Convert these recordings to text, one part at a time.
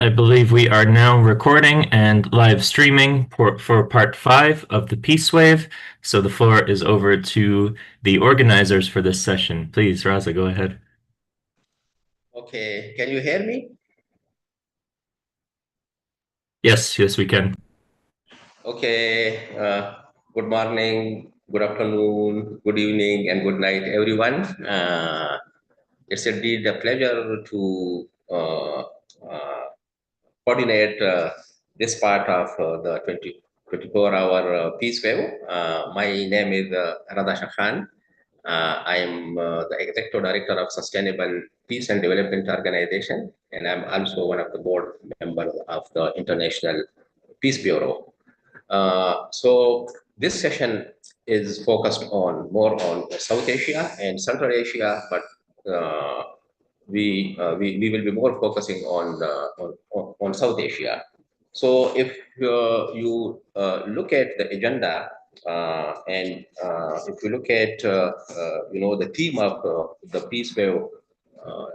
I believe we are now recording and live streaming for part five of the Peace Wave. So the floor is over to the organizers for this session. Please, Raza, go ahead. Okay, can you hear me? Yes, yes, we can. Okay, good morning, good afternoon, good evening, and good night, everyone. It's indeed a pleasure to coordinate this part of the 24-hour Peace Wave. My name is Radha Khan. I am the Executive Director of Sustainable Peace and Development Organization, and I'm also one of the board members of the International Peace Bureau. So this session is focused on more on South Asia and Central Asia, but we will be more focusing on South Asia. So if you look at the agenda and if you look at the theme of the Peace Wave, uh,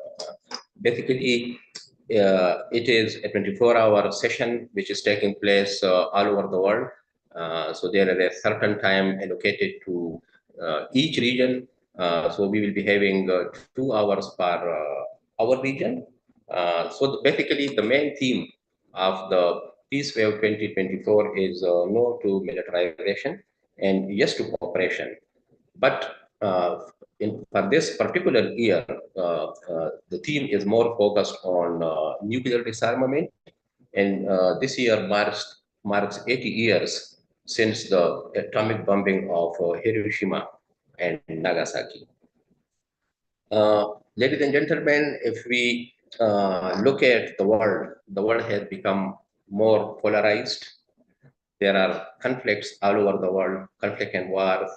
basically it is a 24-hour session which is taking place all over the world. So there is a certain time allocated to each region. So we will be having 2 hours per our region. So basically, the main theme of the Peace Wave 2024 is no to militarization and yes to cooperation. But for this particular year, the theme is more focused on nuclear disarmament, and this year marks 80 years since the atomic bombing of Hiroshima and Nagasaki. Ladies and gentlemen, if we look at the world has become more polarized. There are conflicts all over the world, conflict and wars.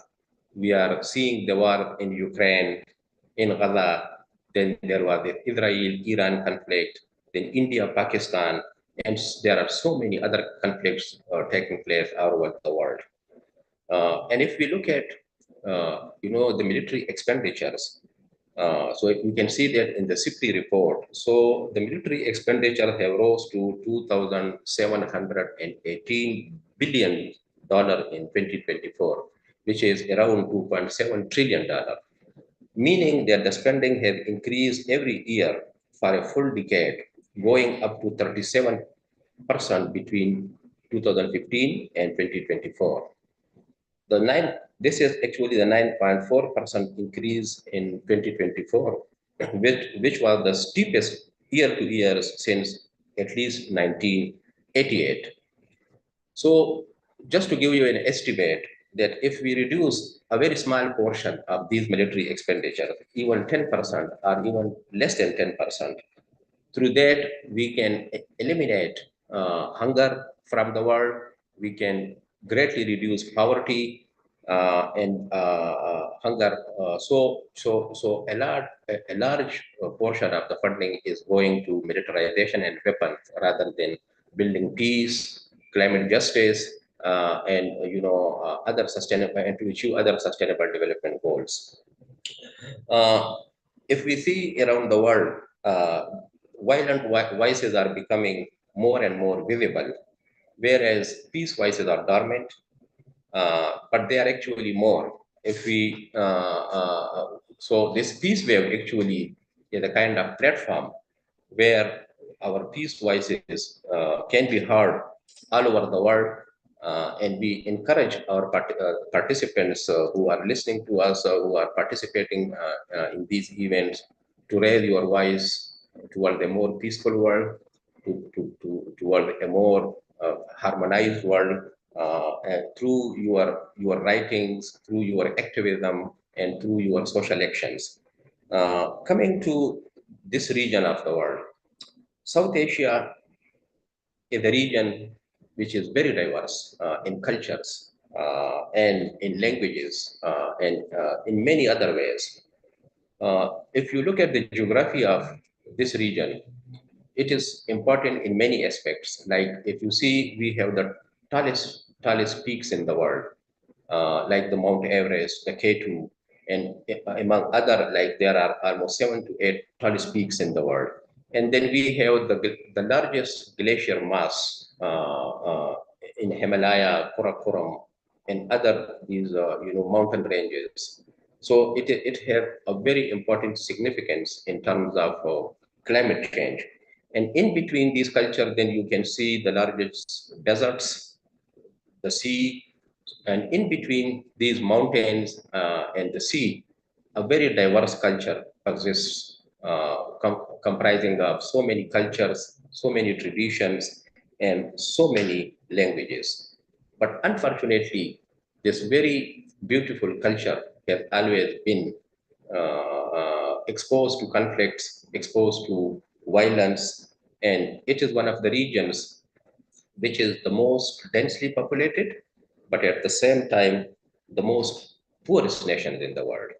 We are seeing the war in Ukraine, in Gaza. Then there was the Israel-Iran conflict, then India-Pakistan, and there are so many other conflicts taking place all over the world. And if we look at, the military expenditures, so you can see that in the SIPRI report. So the military expenditure have rose to $2,718 billion in 2024, which is around $2.7 trillion, meaning that the spending has increased every year for a full decade, going up to 37% between 2015 and 2024. This is actually the 9.4% increase in 2024, which was the steepest year to year since at least 1988. So just to give you an estimate that if we reduce a very small portion of these military expenditure, even 10% or even less than 10%, through that we can eliminate hunger from the world, we can greatly reduce poverty and hunger. So a large portion of the funding is going to militarization and weapons rather than building peace, climate justice, and other sustainable and to achieve other sustainable development goals. Uh, if we see around the world, violent voices are becoming more and more visible, whereas peace voices are dormant, but they are actually more. If we so this peace wave actually is a kind of platform where our peace voices can be heard all over the world, and we encourage our participants who are listening to us, who are participating in these events, to raise your voice toward a more peaceful world, toward a more harmonized world, through your writings, through your activism, and through your social actions. Coming to this region of the world, South Asia is a region which is very diverse in cultures and in languages and in many other ways. If you look at the geography of this region, it is important in many aspects. Like if you see, we have the tallest peaks in the world, like the Mount Everest, the K2, and among other, like there are almost 7 to 8 tallest peaks in the world. And then we have the largest glacier mass in Himalaya, Karakoram, and other these mountain ranges. So it has a very important significance in terms of climate change. And in between these cultures, then you can see the largest deserts, the sea, and in between these mountains and the sea, a very diverse culture exists, comprising of so many cultures, so many traditions, and so many languages. But unfortunately, this very beautiful culture has always been exposed to conflicts, exposed to violence, and it is one of the regions which is the most densely populated, but at the same time, the most poorest nations in the world.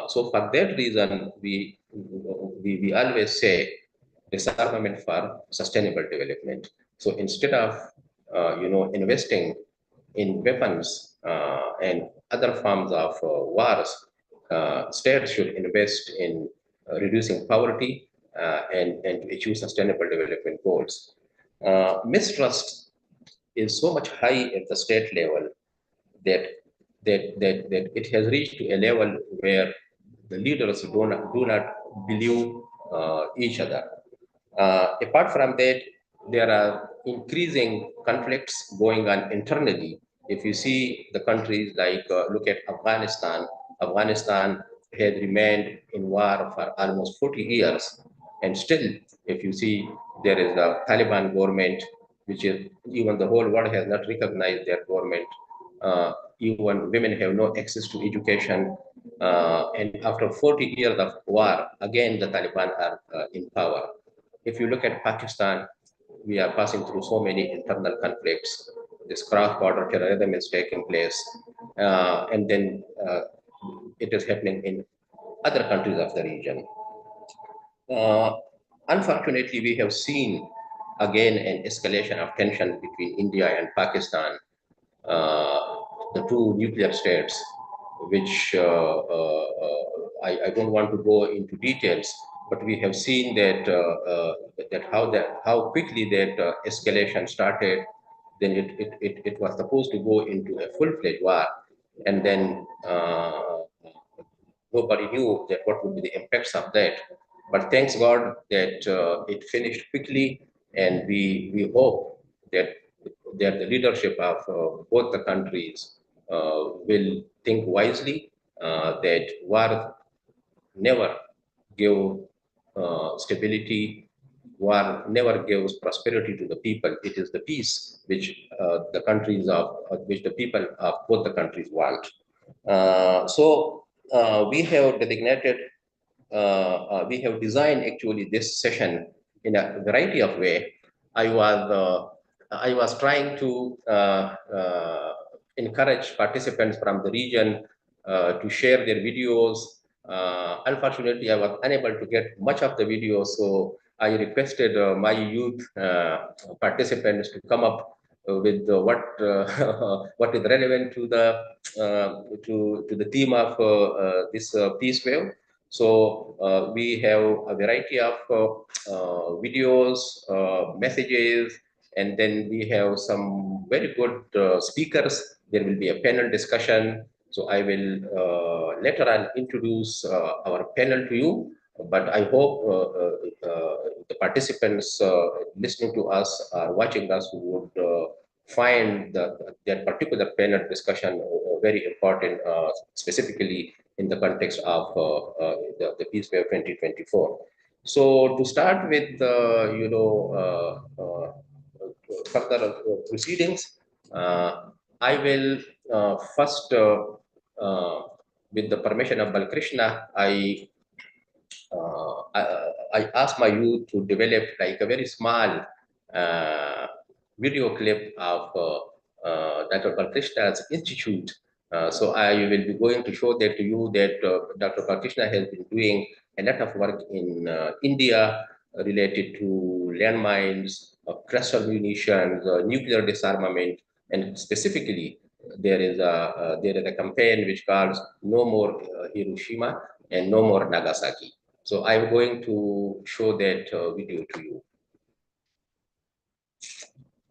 So for that reason, we always say disarmament for sustainable development. So instead of investing in weapons and other forms of wars, states should invest in reducing poverty and to achieve sustainable development goals. Mistrust is so much high at the state level that that it has reached to a level where the leaders do not believe each other. Apart from that, there are increasing conflicts going on internally. If you see the countries like look at Afghanistan, Afghanistan had remained in war for almost 40 years, and still, if you see, there is the Taliban government, which is even the whole world has not recognized their government. Even women have no access to education. And after 40 years of war, again, the Taliban are in power. If you look at Pakistan, we are passing through so many internal conflicts. This cross-border terrorism is taking place, and then it is happening in other countries of the region. Uh, Unfortunately, we have seen again an escalation of tension between India and Pakistan, uh, the two nuclear states, which I don't want to go into details, but we have seen that how quickly that escalation started. Then it was supposed to go into a full-fledged war, and then nobody knew that what would be the impacts of that. But thanks God that it finished quickly, and we hope that the leadership of both the countries will think wisely, that war never give stability. War never gives prosperity to the people. It is the peace which which the people of both the countries want. We have designated, we have designed actually this session in a variety of way. I was trying to encourage participants from the region to share their videos. Unfortunately, I was unable to get much of the videos, so I requested my youth participants to come up with what is relevant to the to the theme of this peace wave. So we have a variety of videos, messages, and then we have some very good speakers. There will be a panel discussion. So I will later on introduce our panel to you. But I hope the participants listening to us or watching us would find that particular panel discussion very important, specifically in the context of the Peace Wave 2024. So to start with, further proceedings, I will first, with the permission of Balkrishna, I asked my youth to develop like a very small video clip of Dr. Balkrishna's institute. So I will be going to show that to you that Dr. Balkrishna has been doing a lot of work in India related to landmines, cluster munitions, nuclear disarmament, and specifically there is a campaign which calls "No More Hiroshima" and "No More Nagasaki." So I'm going to show that video to you.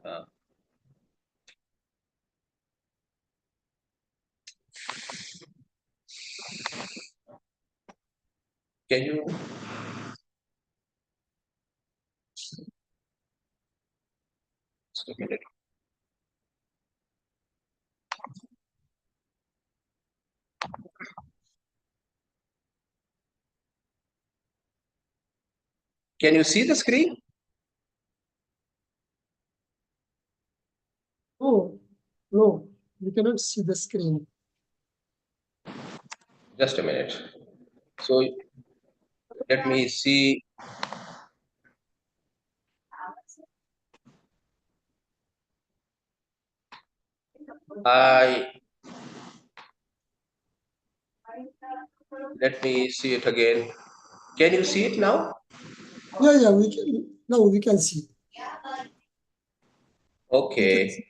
Uh, can you? Just a minute. Can you see the screen? Oh, no, we cannot see the screen. Just a minute. So let me see. Let me see it again. Can you see it now? Yeah, we can. Now we can see. Okay.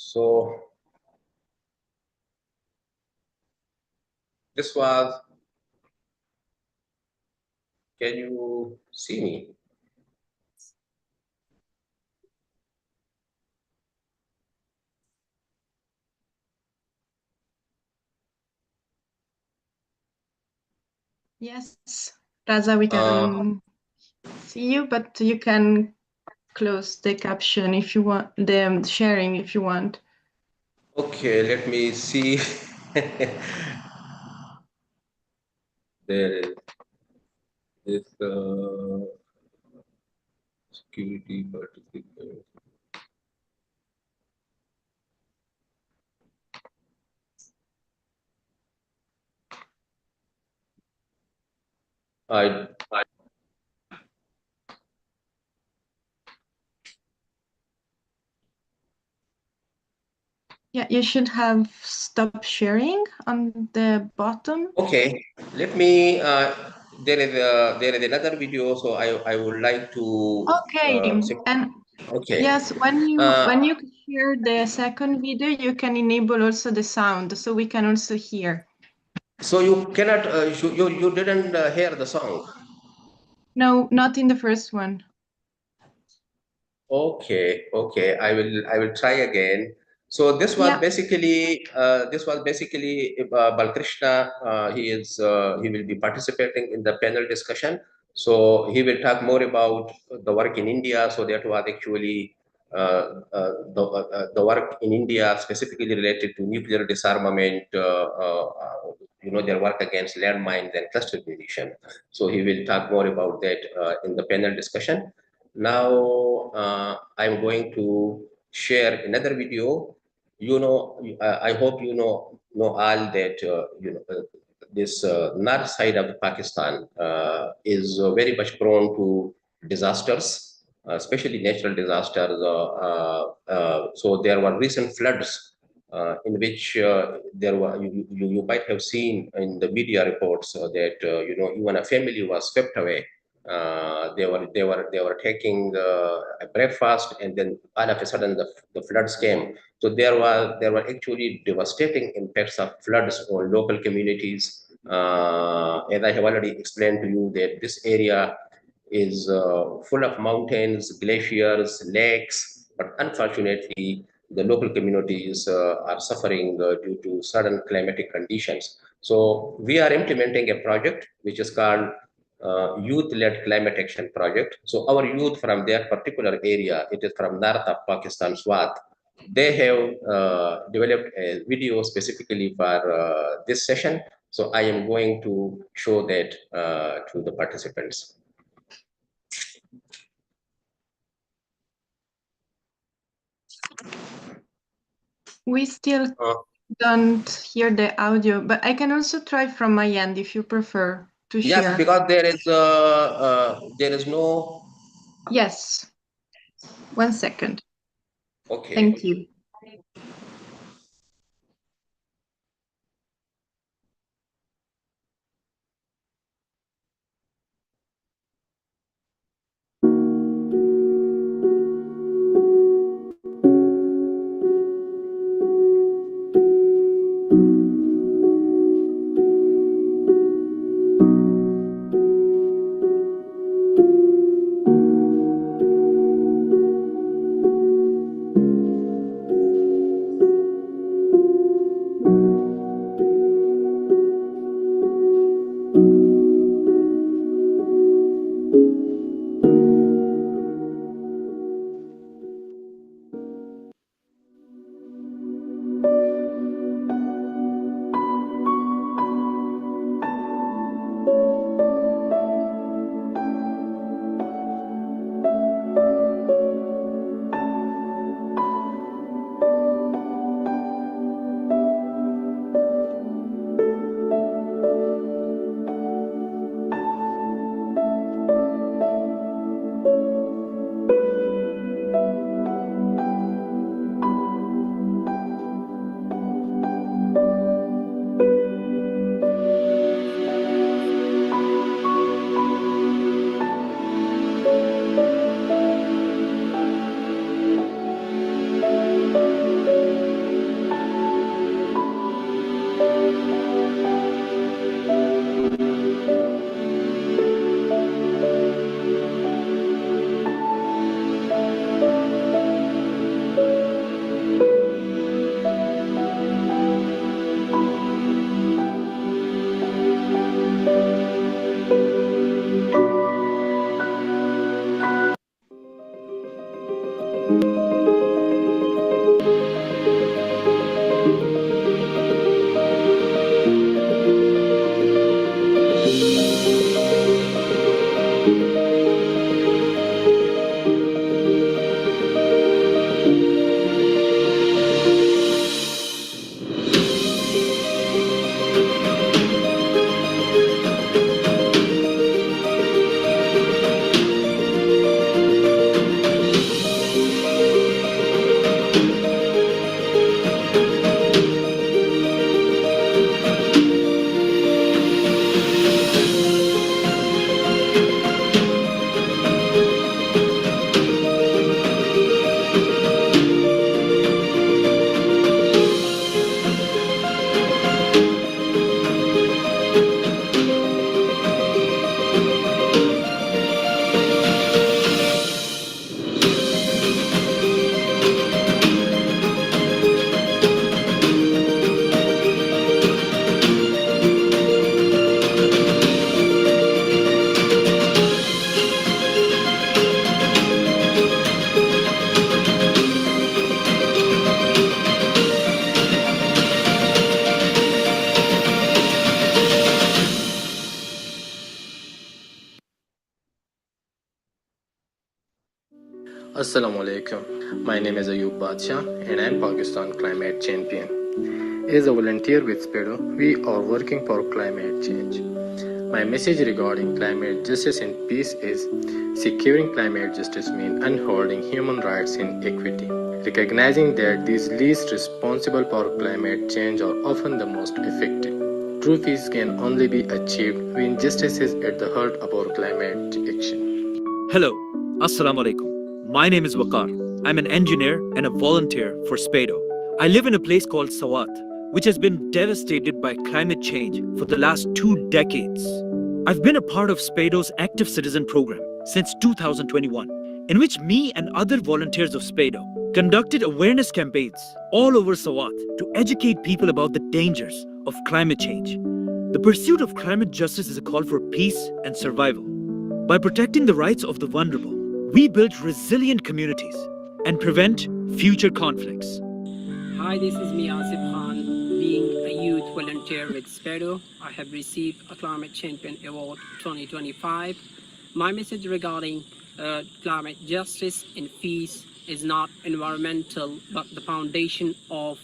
So this was. Can you see me? Yes, Raza, we can see you, but you can close the caption if you want, the sharing if you want. Okay, let me see. There is security participant. I Yeah, you should have stop sharing on the bottom. okay. Let me. There is another video, so I would like to. Okay, and Okay. Yes, when you Uh, share the second video, you can enable also the sound, so we can also hear. so you cannot, you didn't hear the song. No, not in the first one. Okay, okay. I will try again. So Yeah. this was basically Balkrishna. He will be participating in the panel discussion. So he will talk more about the work in India. So that was actually the work in India specifically related to nuclear disarmament. Their work against landmines and cluster munition. So he will talk more about that in the panel discussion. Now I'm going to share another video. I hope know all that this north side of Pakistan is very much prone to disasters, especially natural disasters. So there were recent floods in which there were you might have seen in the media reports that even a family was swept away. They were taking a breakfast, and then all of a sudden the floods came. So there were actually devastating impacts of floods on local communities. As I have already explained to you, that this area is full of mountains, glaciers, lakes, but unfortunately, the local communities are suffering due to sudden climatic conditions. So we are implementing a project which is called youth-led climate action project. So our youth from their particular area, it is from north of Pakistan, Swat, they have developed a video specifically for this session. So I am going to show that to the participants. We still don't hear the audio, but I can also try from my end if you prefer to Yes, share. because there is no. Yes. 1 second. Okay. Thank you. Assalamu alaikum. My name is Ayub Badshah and I am Pakistan Climate Champion. As a volunteer with SPEDO, we are working for climate change. My message regarding climate justice and peace is securing climate justice means upholding human rights and equity. Recognizing that these least responsible for climate change are often the most effective. True peace can only be achieved when justice is at the heart of our climate action. Hello, Assalamu alaikum. My name is Waqar. I'm an engineer and a volunteer for SPEDO. I live in a place called Sawat, which has been devastated by climate change for the last 2 decades. I've been a part of SPEDO's Active Citizen program since 2021, in which me and other volunteers of SPEDO conducted awareness campaigns all over Sawat to educate people about the dangers of climate change. The pursuit of climate justice is a call for peace and survival. By protecting the rights of the vulnerable, we build resilient communities and prevent future conflicts. Hi, this is me, Asif Khan. Being a youth volunteer with SPEDO, I have received a Climate Champion Award 2025. My message regarding climate justice and peace is not environmental, but the foundation of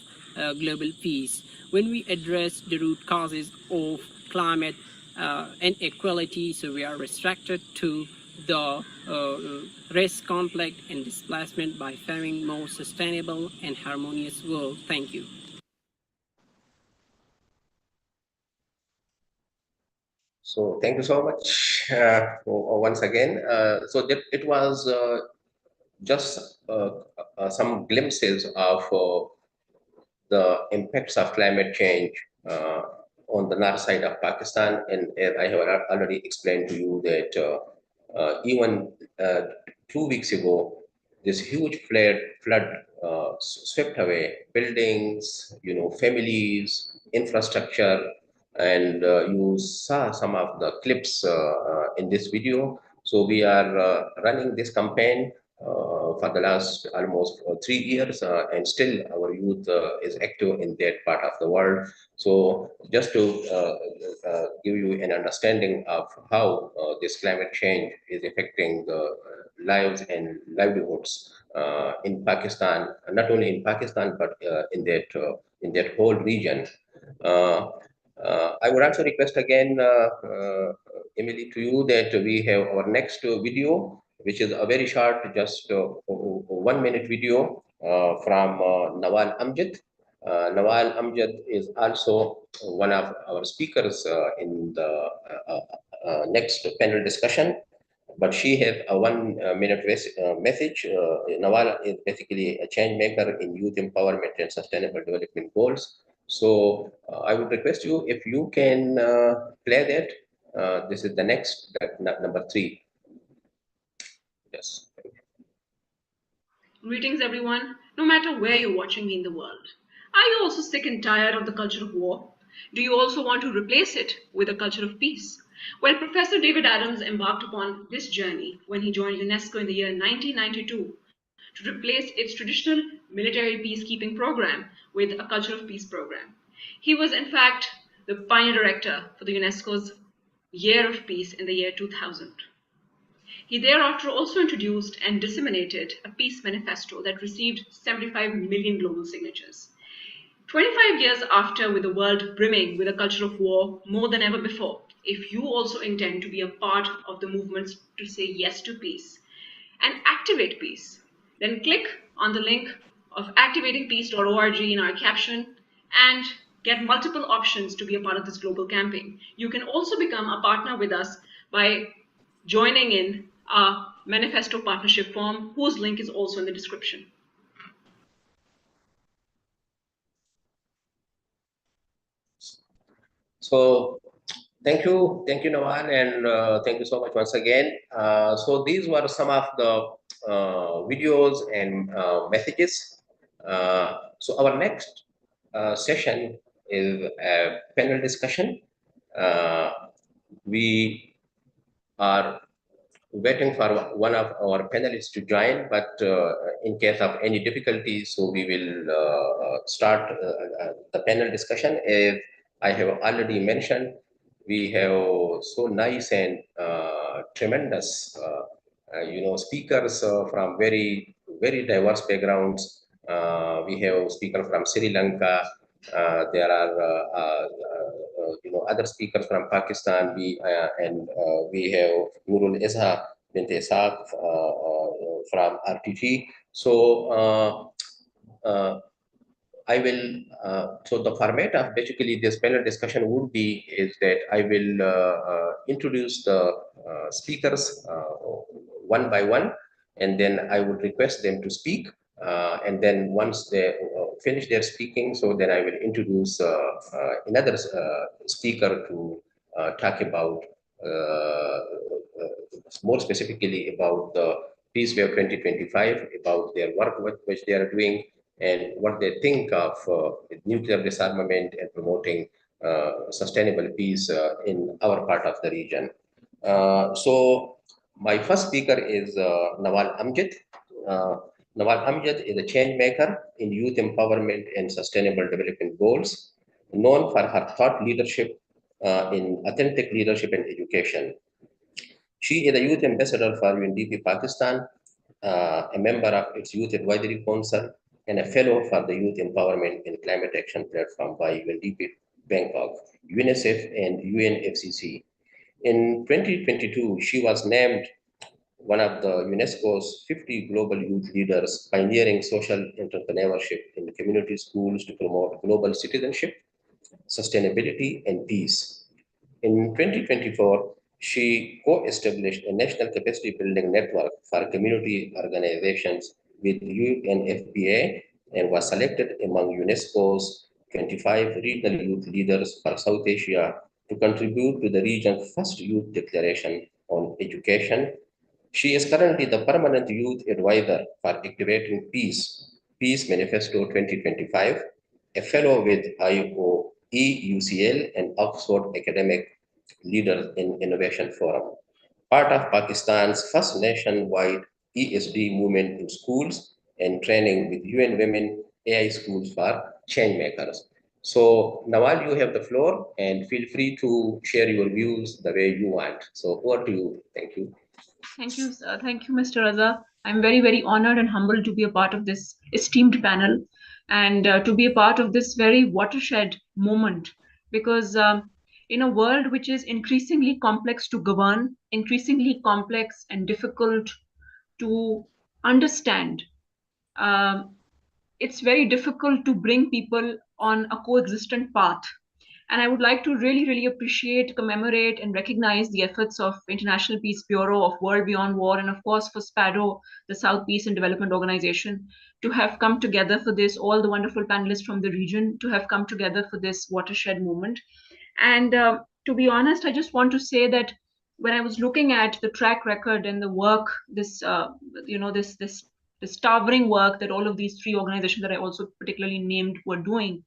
global peace. When we address the root causes of climate inequality, so we are restricted to the race conflict and displacement by favoring more sustainable and harmonious world. Thank you. So thank you so much once again. So it was just some glimpses of the impacts of climate change on the north side of Pakistan. And I have already explained to you that even 2 weeks ago, this huge flood swept away buildings, families, infrastructure, and you saw some of the clips in this video. So we are running this campaign for the last almost 3 years, and still our youth is active in that part of the world. So just to give you an understanding of how this climate change is affecting the lives and livelihoods in Pakistan, not only in Pakistan, but in that whole region. I would also request again, Emily, to you that we have our next video, which is a very short, just 1 minute video from Nawal Amjad. Nawal Amjad is also one of our speakers in the next panel discussion, but she has a 1 minute message. Nawal is basically a change maker in youth empowerment and sustainable development goals. So I would request you if you can play that. This is the next, number 3. Yes. Greetings, everyone, no matter where you're watching me in the world. Are you also sick and tired of the culture of war? Do you also want to replace it with a culture of peace? Well, Professor David Adams embarked upon this journey when he joined UNESCO in the year 1992 to replace its traditional military peacekeeping program with a culture of peace program. He was, in fact, the pioneer director for the UNESCO's Year of Peace in the year 2000. He thereafter also introduced and disseminated a peace manifesto that received 75 million global signatures. 25 years after, with the world brimming with a culture of war more than ever before, if you also intend to be a part of the movements to say yes to peace and activate peace, then click on the link of activatingpeace.org in our caption and get multiple options to be a part of this global campaign. You can also become a partner with us by joining in our manifesto partnership form, whose link is also in the description. So thank you, Nawal, and thank you so much once again. So these were some of the videos and messages. So our next session is a panel discussion. We are waiting for one of our panelists to join, but in case of any difficulties, so we will start the panel discussion. As I have already mentioned, we have so nice and tremendous speakers from very diverse backgrounds. We have speakers from Sri Lanka. There are other speakers from Pakistan. We have Nurul Isha bint Ishaq from RTT. So I will, so the format of basically this panel discussion would be is that I will introduce the speakers one by one, and then I would request them to speak. And then once they finish their speaking, so then I will introduce another speaker to talk about more specifically about the Peace Wave 2025, about their work which they are doing, and what they think of nuclear disarmament and promoting sustainable peace in our part of the region. So my first speaker is Nawal Amjad. Nawal Amjad is a change maker in youth empowerment and sustainable development goals, known for her thought leadership in authentic leadership and education. She is a youth ambassador for UNDP Pakistan, a member of its Youth Advisory Council, and a fellow for the Youth Empowerment and Climate Action Platform by UNDP Bangkok, UNICEF, and UNFCCC. In 2022, she was named one of the UNESCO's 50 global youth leaders pioneering social entrepreneurship in community schools to promote global citizenship, sustainability, and peace. In 2024, she co-established a national capacity building network for community organizations with UNFPA and was selected among UNESCO's 25 regional youth leaders for South Asia to contribute to the region's first youth declaration on education. She is currently the permanent youth advisor for Activating Peace Manifesto 2025, a fellow with IOEUCL and Oxford Academic Leaders in Innovation Forum, part of Pakistan's first nationwide ESD movement in schools and training with UN Women AI schools for change makers. So Nawal, you have the floor and feel free to share your views the way you want. So over to you. Thank you. Thank you, sir. Thank you, Mr. Raza. I'm very, very honored and humbled to be a part of this esteemed panel and to be a part of this very watershed moment, because in a world which is increasingly complex to govern, increasingly complex and difficult to understand, it's very difficult to bring people on a coexistent path. And I would like to really, really appreciate, commemorate, and recognize the efforts of International Peace Bureau, of World Beyond War, and of course for SPADO, the South Peace and Development Organization, to have come together for this, all the wonderful panelists from the region, to have come together for this watershed moment. And to be honest, I just want to say that when I was looking at the track record and the work, this towering work that all of these three organizations that I also particularly named were doing,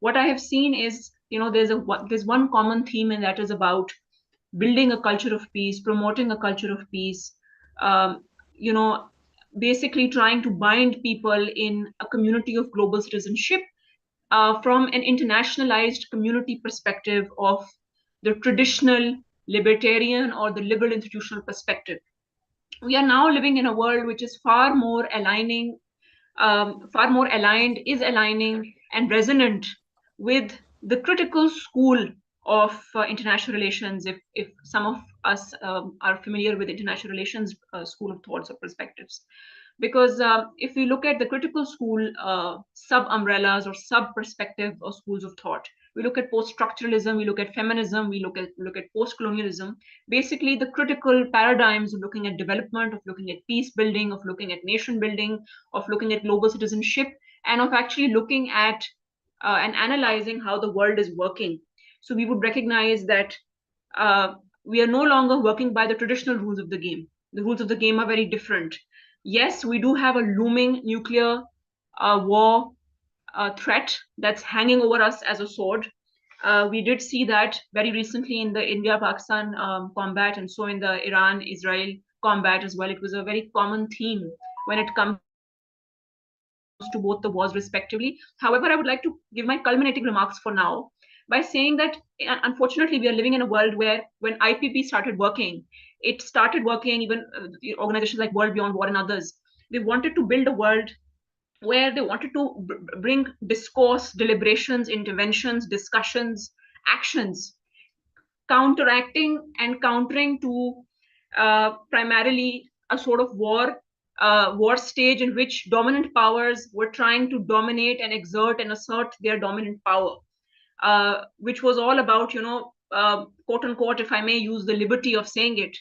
what I have seen is, there's one common theme, and that is about building a culture of peace, promoting a culture of peace, basically trying to bind people in a community of global citizenship from an internationalized community perspective of the traditional libertarian or the liberal institutional perspective. We are now living in a world which is far more aligned, is aligning and resonant with the critical school of international relations, if some of us are familiar with international relations school of thoughts or perspectives. Because if we look at the critical school sub-umbrellas or sub-perspective or schools of thought, we look at post-structuralism, we look at feminism, we look at post-colonialism, basically the critical paradigms of looking at development, of looking at peace building, of looking at nation building, of looking at global citizenship, and of actually looking at and analyzing how the world is working. So we would recognize that we are no longer working by the traditional rules of the game. The rules of the game are very different. Yes, we do have a looming nuclear war threat that's hanging over us as a sword. We did see that very recently in the India-Pakistan combat, and so in the Iran-Israel combat as well. It was a very common theme when it comes to both the wars respectively. However, I would like to give my culminating remarks for now by saying that unfortunately we are living in a world where when IPP started working, it started working, even organizations like World Beyond War and others, they wanted to build a world where they wanted to bring discourse, deliberations, interventions, discussions, actions, counteracting and countering to primarily a sort of war stage in which dominant powers were trying to dominate and exert and assert their dominant power, which was all about, quote unquote, if I may use the liberty of saying it,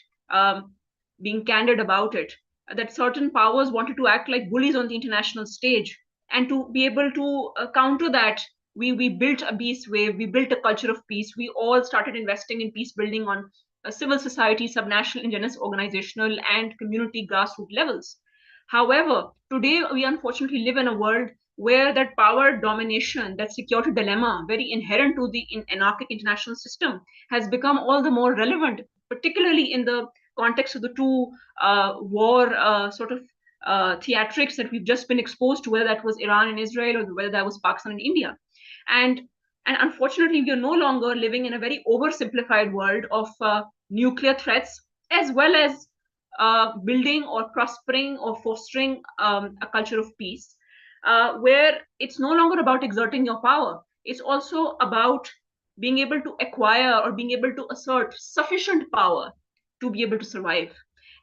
being candid about it, that certain powers wanted to act like bullies on the international stage. And to be able to counter that, we built a peace wave, we built a culture of peace. We all started investing in peace building on civil society, subnational, indigenous, organizational, and community grassroots levels. However, today we unfortunately live in a world where that power domination, that security dilemma, very inherent to the anarchic international system, has become all the more relevant, particularly in the context of the two war theatrics that we've just been exposed to, whether that was Iran and Israel or whether that was Pakistan and India. And unfortunately, we are no longer living in a very oversimplified world of nuclear threats, as well as building or prospering or fostering a culture of peace, where it's no longer about exerting your power. It's also about being able to acquire or being able to assert sufficient power to be able to survive.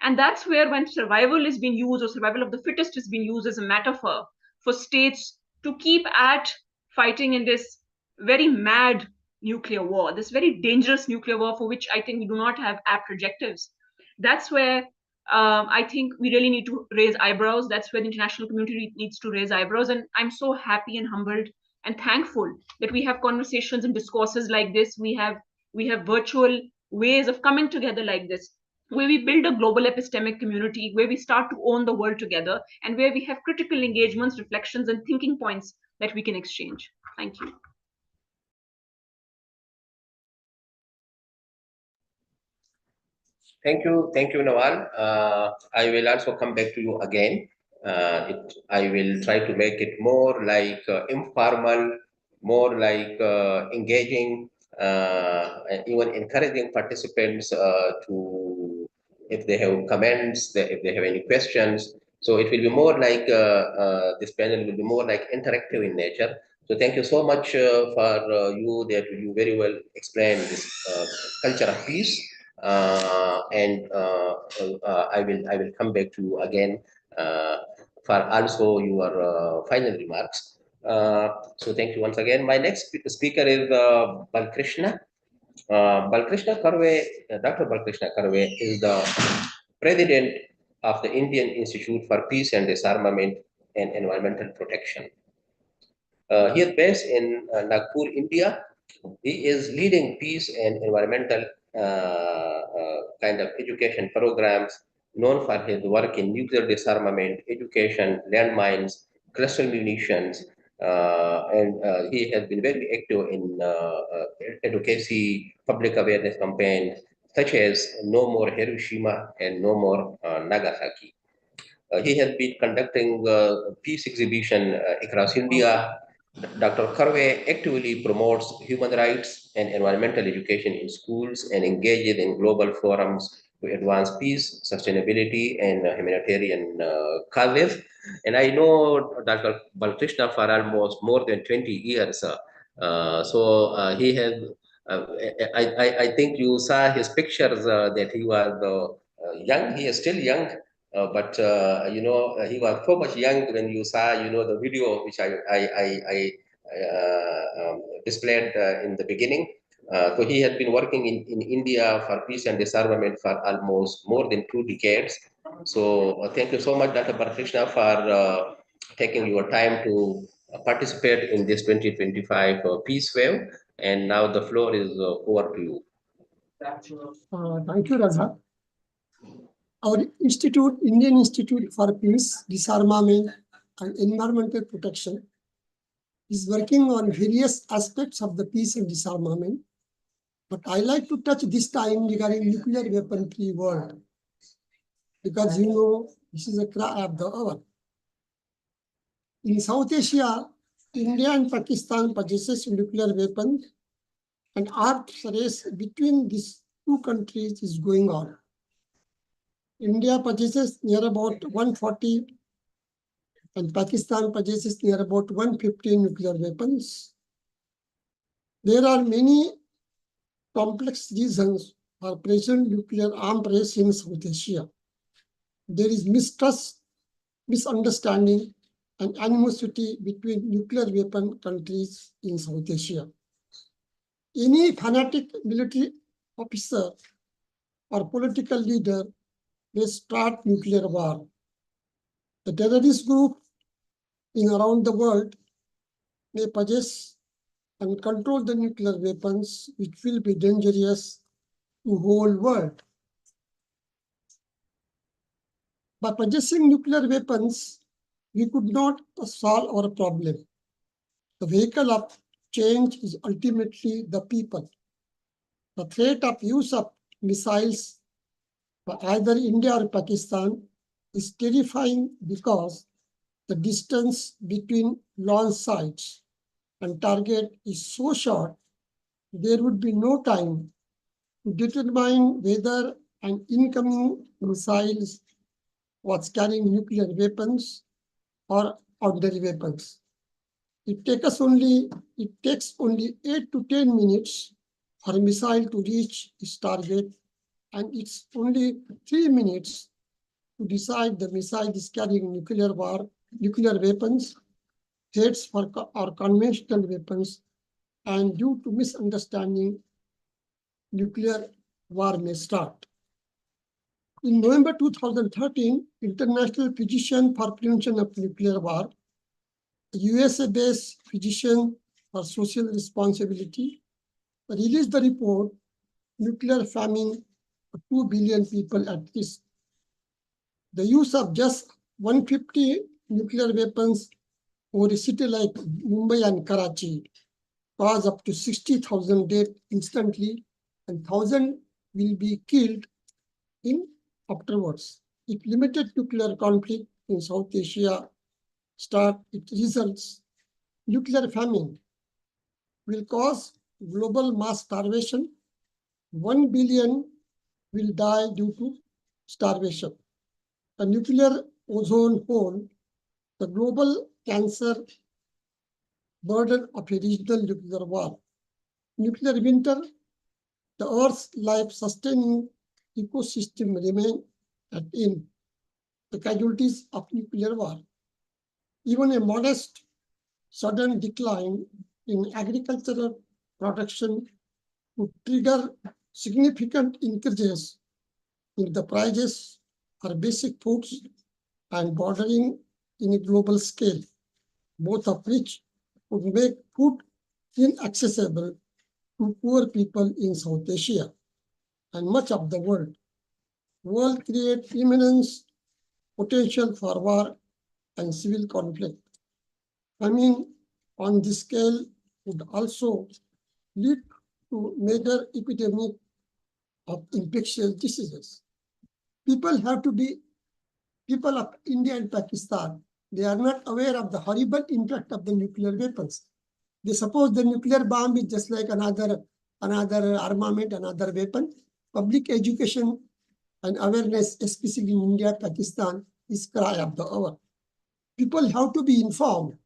And that's where, when survival is being used, or survival of the fittest is being used as a metaphor for states to keep at fighting in this very mad nuclear war, this very dangerous nuclear war for which I think we do not have apt adjectives, that's where I think we really need to raise eyebrows. That's where the international community needs to raise eyebrows. And I'm so happy and humbled and thankful that we have conversations and discourses like this. We have virtual ways of coming together like this, where we build a global epistemic community, where we start to own the world together, and where we have critical engagements, reflections, and thinking points that we can exchange. Thank you. Thank you, Nawal. I will also come back to you again. I will try to make it more like informal, more like engaging, even encouraging participants to, if they have comments, if they have any questions. So it will be more like this panel will be more like interactive in nature. So thank you so much for you that you very well explained this culture of peace. I will come back to you again for also your final remarks. So thank you once again. My next speaker is Balkrishna. Balkrishna Karve, Dr. Balkrishna Karve is the president of the Indian Institute for Peace and Disarmament and Environmental Protection. He is based in Nagpur, India. He is leading peace and environmental kind of education programs, known for his work in nuclear disarmament, education, landmines, cluster munitions, and he has been very active in advocacy, public awareness campaigns, such as No More Hiroshima and No More Nagasaki. He has been conducting peace exhibition across India. Dr. Karve actively promotes human rights and environmental education in schools and engages in global forums to advance peace, sustainability, and humanitarian causes. And I know Dr. Balkrishna for almost more than 20 years. He has, I think you saw his pictures that he was young. He is still young. But he was so much young when you saw, the video which I displayed in the beginning. So he had been working in India for peace and disarmament for almost more than 2 decades. So thank you so much, Dr. Balkrishna, for taking your time to participate in this 2025 Peace Wave. And now the floor is over to you. Thank you, Raza. Our institute, Indian Institute for Peace, Disarmament and Environmental Protection, is working on various aspects of the peace and disarmament. But I like to touch this time regarding nuclear weapon-free world, because this is a cry of the hour. In South Asia, India and Pakistan possesses nuclear weapons, and arms race between these two countries is going on. India possesses near about 140 and Pakistan possesses near about 150 nuclear weapons. There are many complex reasons for present nuclear arms race in South Asia. There is mistrust, misunderstanding, and animosity between nuclear weapon countries in South Asia. Any fanatic military officer or political leader may start nuclear war. The terrorist group in around the world may possess and control the nuclear weapons, which will be dangerous to whole world. By possessing nuclear weapons, we could not solve our problem. The vehicle of change is ultimately the people. The threat of use of missiles by either India or Pakistan is terrifying because the distance between launch sites and target is so short, there would be no time to determine whether an incoming missile was carrying nuclear weapons or ordinary weapons. It takes only 8 to 10 minutes for a missile to reach its target, and it's only 3 minutes to decide the missile is carrying nuclear weapons, threats or conventional weapons, and due to misunderstanding, nuclear war may start. In November 2013, International Physician for Prevention of Nuclear War, a USA-based Physician for Social Responsibility, released the report, Nuclear Famine for 2 billion people at risk. The use of just 150 nuclear weapons over a city like Mumbai and Karachi caused up to 60,000 deaths instantly, and 1,000 will be killed afterwards. If limited nuclear conflict in South Asia it results, nuclear famine will cause global mass starvation. 1 billion will die due to starvation. A nuclear ozone hole, the global cancer burden of a regional nuclear war. Nuclear winter, the Earth's life-sustaining ecosystem remain at end. The casualties of nuclear war. Even a modest sudden decline in agricultural production would trigger significant increases in the prices for basic foods and bordering in a global scale, both of which would make food inaccessible to poor people in South Asia and much of the world. World create immense potential for war and civil conflict. Famine on this scale would also lead to major epidemic of infectious diseases. People of India and Pakistan, they are not aware of the horrible impact of the nuclear weapons. They suppose the nuclear bomb is just like another armament, another weapon. Public education and awareness, especially in India, Pakistan, is cry of the hour. People have to be informed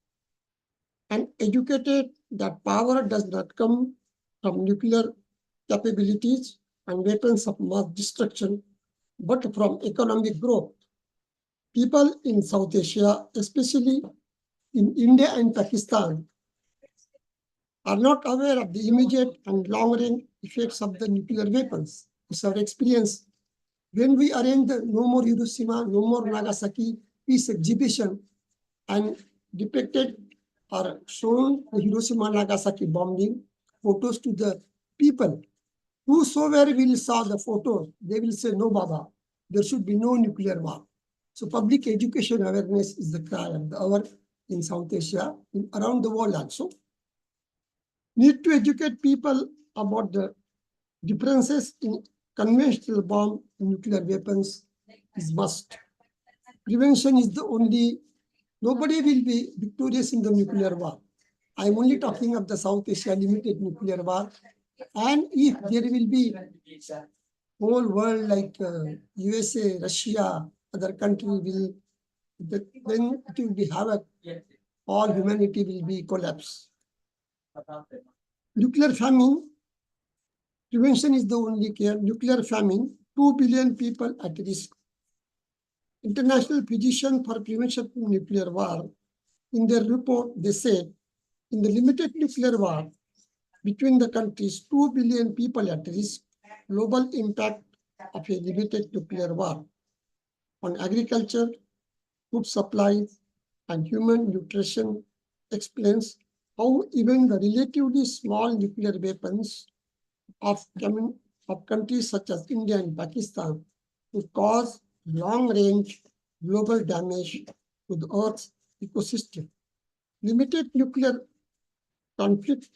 and educated that power does not come from nuclear capabilities and weapons of mass destruction, but from economic growth. People in South Asia, especially in India and Pakistan, are not aware of the immediate and long-range effects of the nuclear weapons. It's our experience. When we arranged the No More Hiroshima, No More Nagasaki peace exhibition and depicted or shown the Hiroshima Nagasaki bombing photos to the people, whosoever will saw the photos, they will say, no, Baba, there should be no nuclear war. So public education awareness is the cry of the hour in South Asia, around the world also. Need to educate people about the differences in conventional bomb and nuclear weapons is must. Prevention is the only, nobody will be victorious in the nuclear war. I'm only talking of the South Asia limited nuclear war. And if there will be whole world like USA, Russia, other country will, then it will be havoc. All humanity will be collapse. Nuclear famine, prevention is the only care. Nuclear famine, 2 billion people at risk. International Physician for Prevention of Nuclear War, in their report, they said, in the limited nuclear war between the countries, 2 billion people at risk, global impact of a limited nuclear war on agriculture, food supplies, and human nutrition explains how even the relatively small nuclear weapons of countries such as India and Pakistan would cause long-range global damage to the Earth's ecosystem. Limited nuclear conflict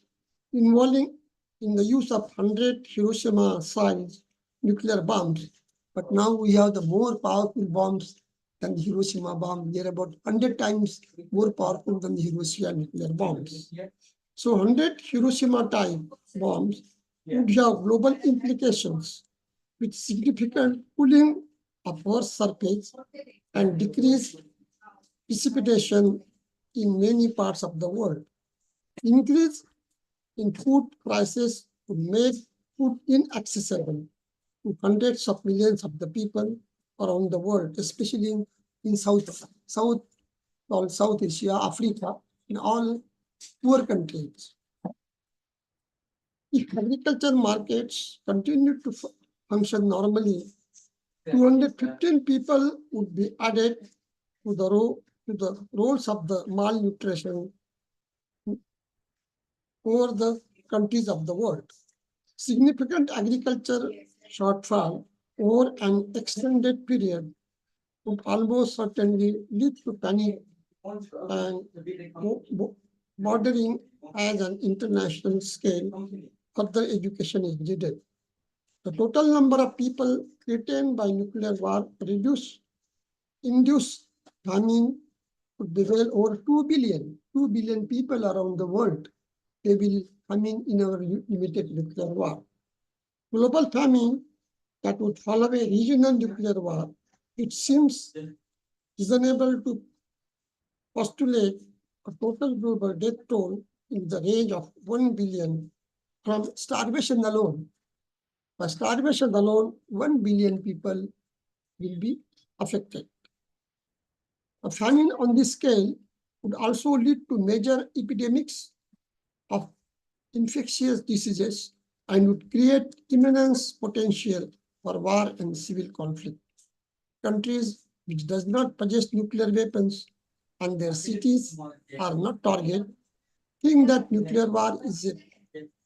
involving in the use of 100 Hiroshima-sized nuclear bombs, but now we have the more powerful bombs than the Hiroshima bomb. They are about 100 times more powerful than the Hiroshima nuclear bombs. So 100 Hiroshima-type bombs would have global implications with significant cooling of Earth's surface and decreased precipitation in many parts of the world. Increase in food prices would make food inaccessible to hundreds of millions of the people around the world, especially in South Asia, Africa, in all poor countries. If agriculture markets continue to function normally, 215 people would be added to the roles of the malnutrition over the countries of the world. Significant agriculture shortfall over an extended period would almost certainly lead to panic and bordering as an international scale. Further education is needed. The total number of people threatened by nuclear war induced famine would be well over 2 billion people around the world. They will famine in our limited nuclear war. Global famine that would follow a regional nuclear war, it seems reasonable to postulate a total global death toll in the range of 1 billion from starvation alone. By starvation alone, 1 billion people will be affected. A famine on this scale would also lead to major epidemics of infectious diseases and would create immense potential for war and civil conflict. Countries which does not possess nuclear weapons and their cities are not target think that nuclear war is a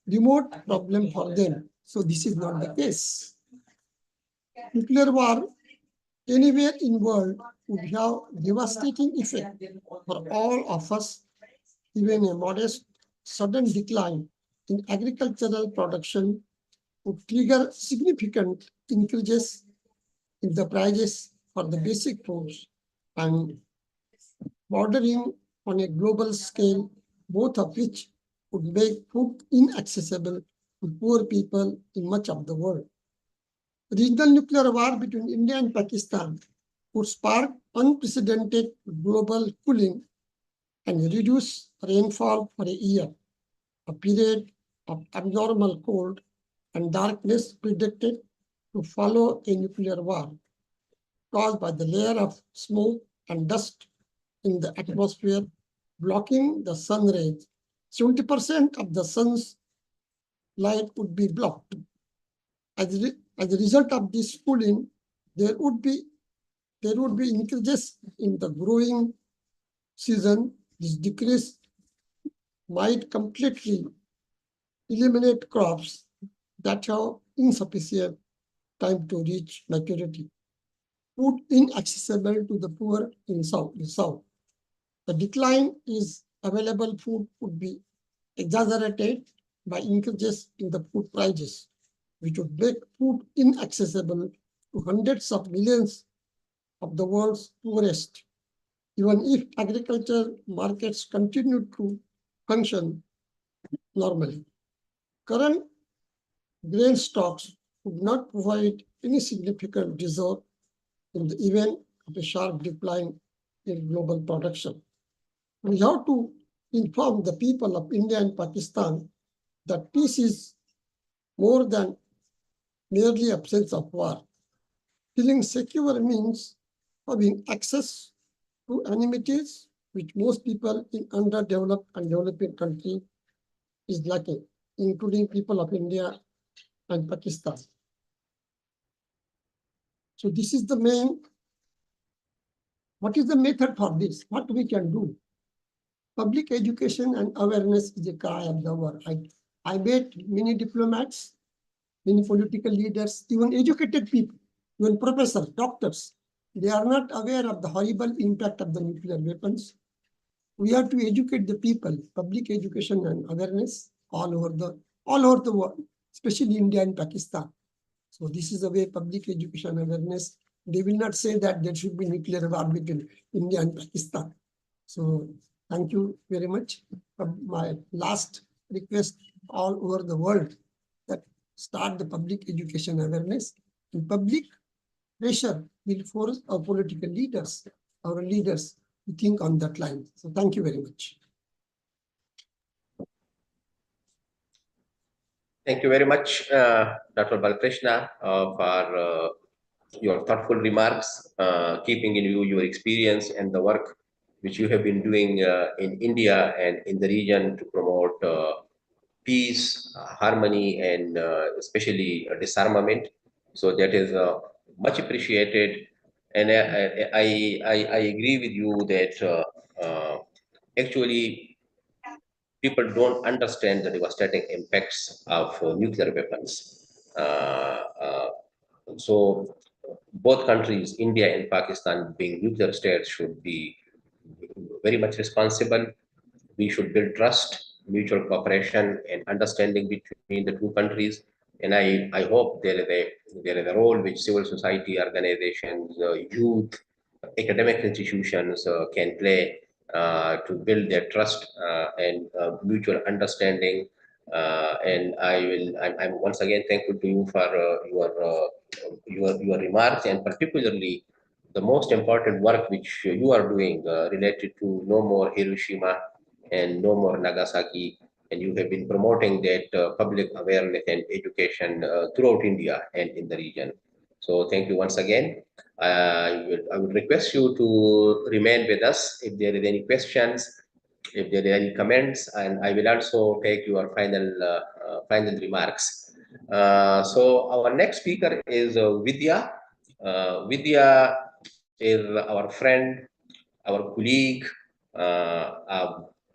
remote problem for them. So this is not the case. Nuclear war anywhere in the world would have devastating effect for all of us. Even a modest sudden decline in agricultural production would trigger significant increases in the prices for the basic foods and bordering on a global scale, both of which would make food inaccessible to poor people in much of the world. Regional nuclear war between India and Pakistan would spark unprecedented global cooling and reduce rainfall for a year, a period of abnormal cold and darkness predicted to follow a nuclear war caused by the layer of smoke and dust in the atmosphere blocking the sun rays. 70% of the sun's light would be blocked. As a result of this cooling, there would be increases in the growing season. This decrease might completely eliminate crops that have insufficient time to reach maturity. Food inaccessible to the poor in the south. The decline is available food would be exaggerated by increases in the food prices, which would make food inaccessible to hundreds of millions of the world's poorest, even if agriculture markets continue to function normally. Current grain stocks would not provide any significant result in the event of a sharp decline in global production. We have to inform the people of India and Pakistan that peace is more than merely absence of war. Feeling secure means having access to amenities which most people in underdeveloped and developing countries is lacking, including people of India and Pakistan. So this is the main. What is the method for this? What we can do? Public education and awareness is a cry of the hour. I met many diplomats, many political leaders, even educated people, even professors, doctors. They are not aware of the horrible impact of the nuclear weapons. We have to educate the people, public education and awareness all over the world, especially India and Pakistan. So this is the way public education awareness. They will not say that there should be nuclear war between India and Pakistan. So thank you very much. My last request all over the world that start the public education awareness, and public pressure will force our political leaders, our leaders to think on that line. So thank you very much. Thank you very much, Dr. Balakrishna, for your thoughtful remarks, keeping in view your experience and the work which you have been doing in India and in the region to promote peace, harmony, and especially disarmament. So that is much appreciated. And I agree with you that actually people don't understand the devastating impacts of nuclear weapons. So both countries, India and Pakistan, being nuclear states, should be very much responsible. We should build trust, mutual cooperation, and understanding between the two countries. And I hope there is a role which civil society organizations, youth, academic institutions can play to build their trust and mutual understanding. And I'm once again thankful to you for your remarks, and particularly the most important work which you are doing related to no more Hiroshima and no more Nagasaki. And you have been promoting that public awareness and education throughout India and in the region. So thank you once again. I would request you to remain with us if there is any questions, if there are any comments, and I will also take your final remarks. So our next speaker is Vidya. Vidya is our friend, our colleague,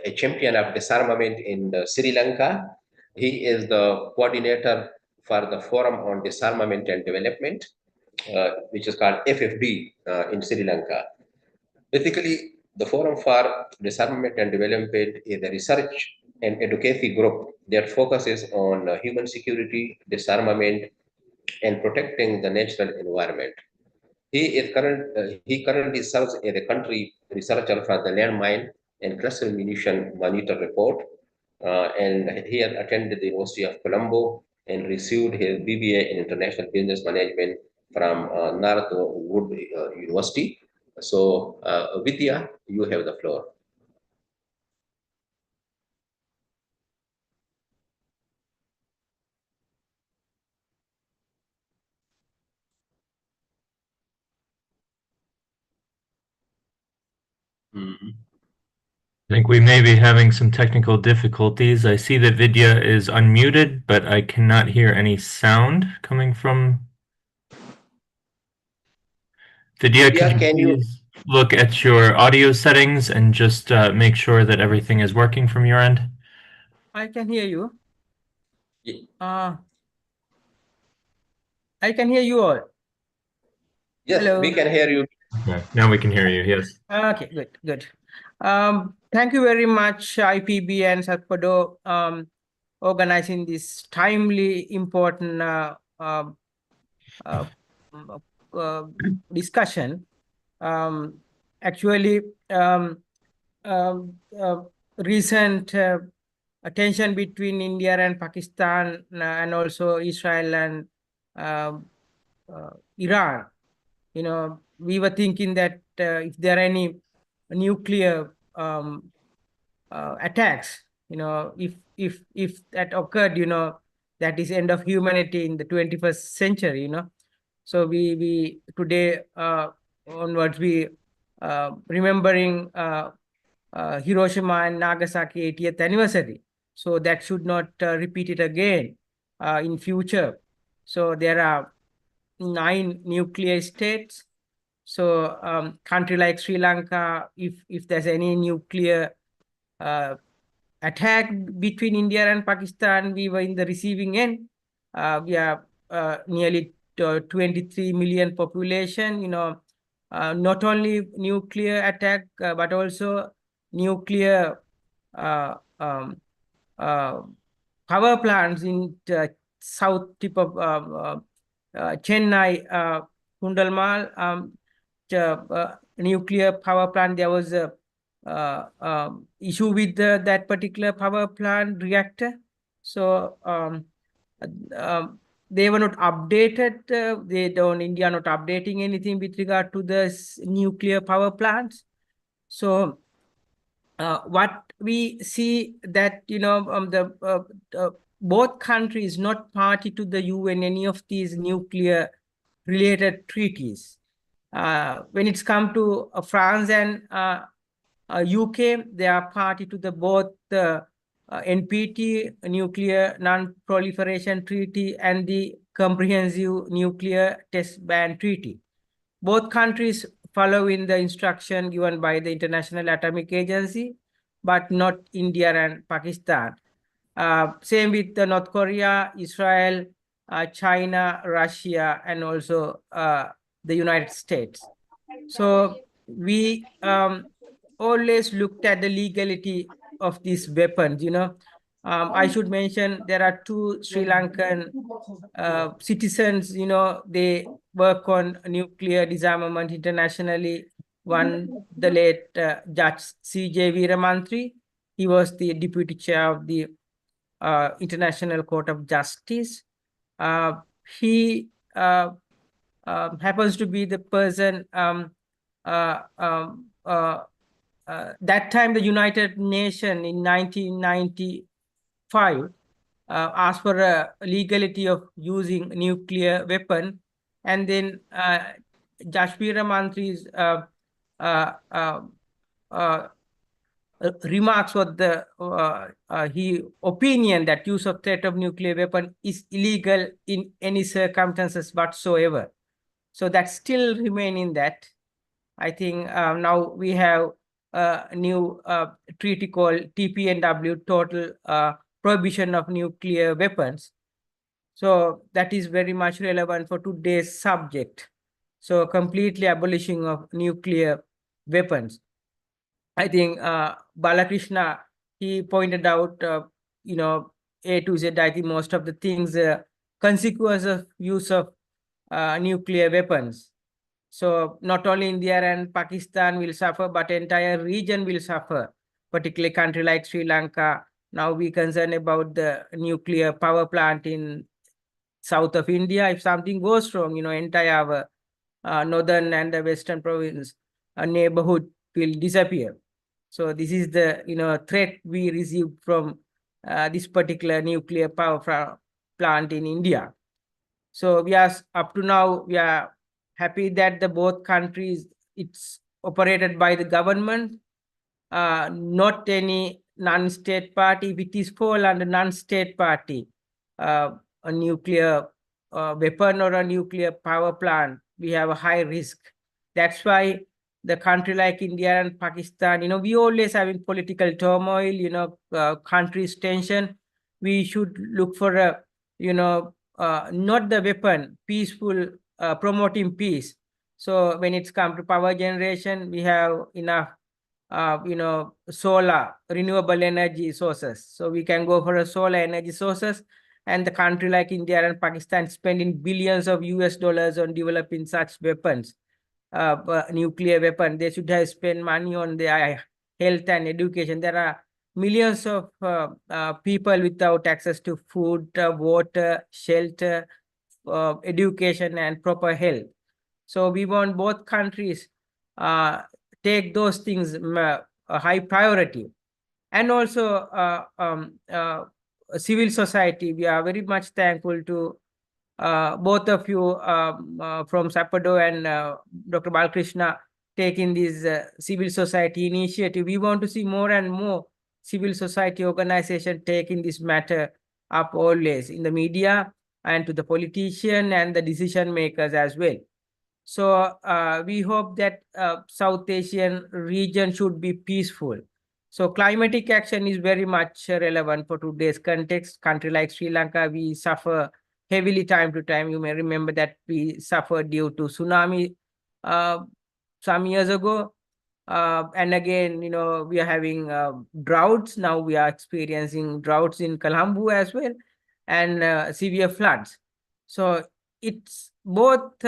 a champion of disarmament in Sri Lanka. He is the coordinator for the Forum on Disarmament and Development, which is called FFD in Sri Lanka. Basically, the Forum for Disarmament and Development is a research and advocacy group that focuses on human security, disarmament, and protecting the natural environment. He currently serves as a country researcher for the Landmine and Cluster Munition Monitor Report, and he has attended the University of Colombo and received his BBA in International Business Management from Northwood University. So, Vidya, you have the floor. I think we may be having some technical difficulties. I see that Vidya is unmuted, but I cannot hear any sound coming from Vidya. Can you please look at your audio settings and just make sure that everything is working from your end? I can hear you. Yeah. I can hear you all. Yes, Hello. we can hear you. Okay, now we can hear you, yes. Okay, good. Thank you very much, IPB and SAPCODO, organizing this timely, important discussion. Actually, recent tension between India and Pakistan and also Israel and Iran. You know, we were thinking that if there are any nuclear attacks, you know, if that occurred, you know, that is end of humanity in the 21st century, you know. So we today onwards we remembering Hiroshima and Nagasaki 80th anniversary. So that should not repeat it again in future. So there are 9 nuclear states. So country like Sri Lanka, if there's any nuclear attack between India and Pakistan, we were in the receiving end. We are nearly 23 million population, you know, not only nuclear attack, but also nuclear power plants in south tip of Chennai, Kundalmal, nuclear power plant. There was a issue with that particular power plant reactor. So they were not updated. India not updating anything with regard to the nuclear power plants. So what we see that, you know, both countries not party to the UN, any of these nuclear related treaties. When it's come to France and UK, they are party to the both the NPT, Nuclear Non-Proliferation Treaty, and the Comprehensive Nuclear Test Ban Treaty. Both countries follow in the instruction given by the International Atomic Agency, but not India and Pakistan. Same with North Korea, Israel, China, Russia, and also the United States. So we always looked at the legality of these weapons, you know. I should mention there are 2 Sri Lankan citizens, you know, they work on nuclear disarmament internationally. One, the late Judge C.J. Veeramantri, he was the deputy chair of the International Court of Justice. He happens to be the person that time the United Nations in 1995 asked for a legality of using nuclear weapon, and then Judge Veeramantri's remarks were the he opinion that use of threat of nuclear weapon is illegal in any circumstances whatsoever. So that still remain in that. I think now we have a new treaty called TPNW, Total Prohibition of Nuclear Weapons. So that is very much relevant for today's subject. So completely abolishing of nuclear weapons. I think Balakrishna, he pointed out, you know, A to Z, I think most of the things, consequence of use of nuclear weapons. So not only India and Pakistan will suffer, but entire region will suffer, particularly country like Sri Lanka. Now we concerned about the nuclear power plant in south of India. If something goes wrong, you know, entire northern and the western province neighborhood will disappear. So this is the, you know, threat we received from this particular nuclear power plant in India. So we are up to now, we are happy that the both countries, it's operated by the government, not any non-state party. If it is fall under non-state party, a nuclear weapon or a nuclear power plant, we have a high risk. That's why the country like India and Pakistan, you know, we always having political turmoil, you know, countries tension. We should look for a, you know, not the weapon, peaceful, promoting peace. So when it's come to power generation, we have enough, you know, solar, renewable energy sources. So we can go for a solar energy sources. And the country like India and Pakistan spending billions of US dollars on developing such weapons, nuclear weapon. They should have spent money on their health and education. There are millions of people without access to food, water, shelter, education and proper health. So we want both countries take those things a high priority. And also civil society, we are very much thankful to both of you from Sapado and Dr. Balkrishna taking this civil society initiative. We want to see more and more civil society organization taking this matter up always in the media and to the politician and the decision makers as well. So we hope that South Asian region should be peaceful. So climatic action is very much relevant for today's context. Country like Sri Lanka, we suffer heavily time to time. You may remember that we suffered due to tsunami some years ago. And again, you know, we are having droughts. Now we are experiencing droughts in Colombo as well, and severe floods. So it's both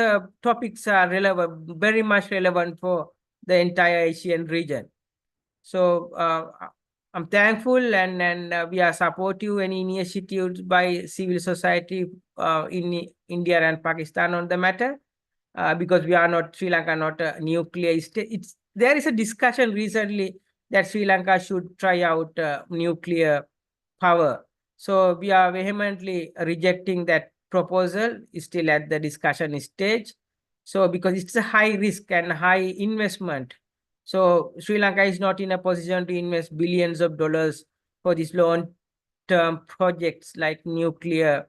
topics are relevant, very much relevant for the entire Asian region. So I'm thankful, and we are supportive any initiatives by civil society in India and Pakistan on the matter, because we are not, Sri Lanka not a nuclear state. There is a discussion recently that Sri Lanka should try out nuclear power. So we are vehemently rejecting that proposal. Is still at the discussion stage. So because it's a high risk and high investment. So Sri Lanka is not in a position to invest billions of dollars for these long-term projects like nuclear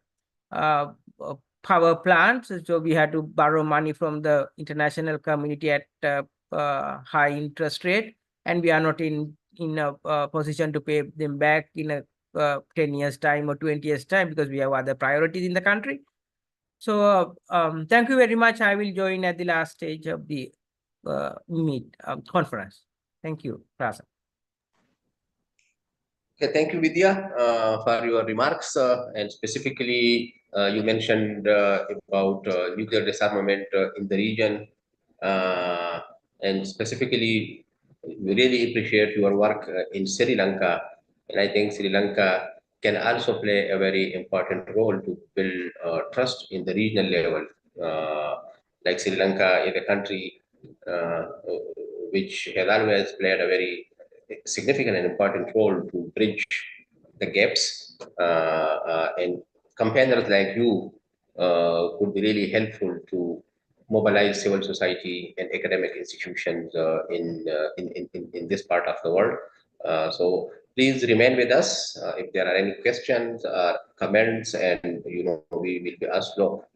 power plants. So we had to borrow money from the international community at high interest rate, and we are not in a position to pay them back in a 10 years time or 20 years time, because we have other priorities in the country. So thank you very much. I will join at the last stage of the conference. Thank you, Prasa. Okay, thank you, Vidya, for your remarks. And specifically, you mentioned about nuclear disarmament in the region. And specifically, we really appreciate your work in Sri Lanka. And I think Sri Lanka can also play a very important role to build trust in the regional level. Like Sri Lanka is a country which has always played a very significant and important role to bridge the gaps, and companions like you could be really helpful to mobilize civil society and academic institutions in this part of the world. So please remain with us if there are any questions or comments, and we will be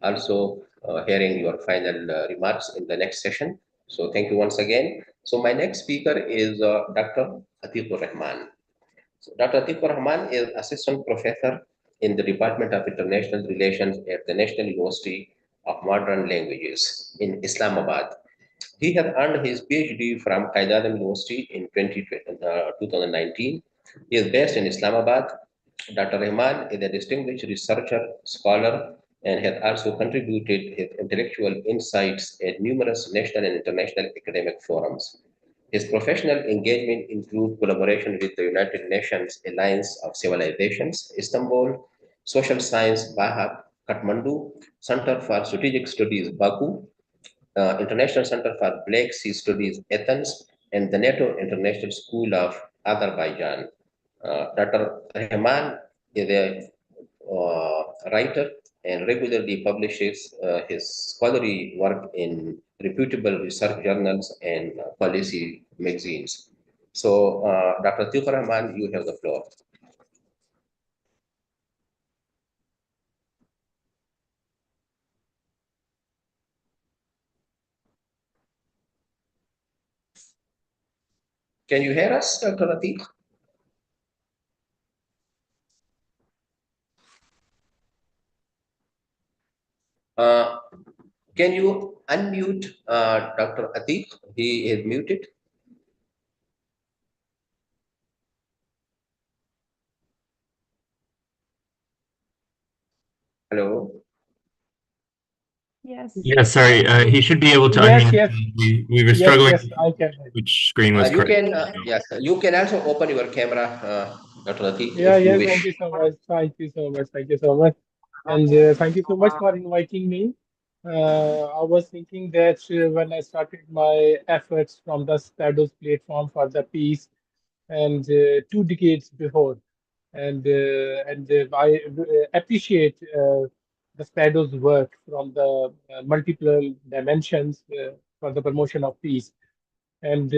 also hearing your final remarks in the next session. So thank you once again. So my next speaker is Dr. Atiqur Rahman. So Dr. Atiqur Rahman is Assistant Professor in the Department of International Relations at the National University of Modern Languages in Islamabad. He has earned his PhD from Qaid-e-Azam University in 2019. He is based in Islamabad. Dr. Rahman is a distinguished researcher, scholar, and has also contributed his intellectual insights at numerous national and international academic forums. His professional engagement includes collaboration with the United Nations Alliance of Civilizations, Istanbul, Social Science, Bahab, Kathmandu, Center for Strategic Studies, Baku, International Center for Black Sea Studies, Athens, and the NATO International School of Azerbaijan. Dr. Rahman is a writer and regularly publishes his scholarly work in reputable research journals and policy magazines. So, Dr. Atiqur Rahman, you have the floor. Can you hear us, Dr. Atiq? Can you unmute Dr. Atiq? He is muted. Hello. Yes. Yeah, sorry. He should be able to Yes, unmute. yes. We were struggling Yes, I can. which screen was You correct. can, yes, you can also open your camera, Dr. Atiq, Yeah, if you yes, wish. thank you so much. Thank you so much. Thank you so much. And thank you so much for inviting me. I was thinking that when I started my efforts from the Stados platform for the peace, and 2 decades before, and I appreciate the Stados work from the multiple dimensions for the promotion of peace. And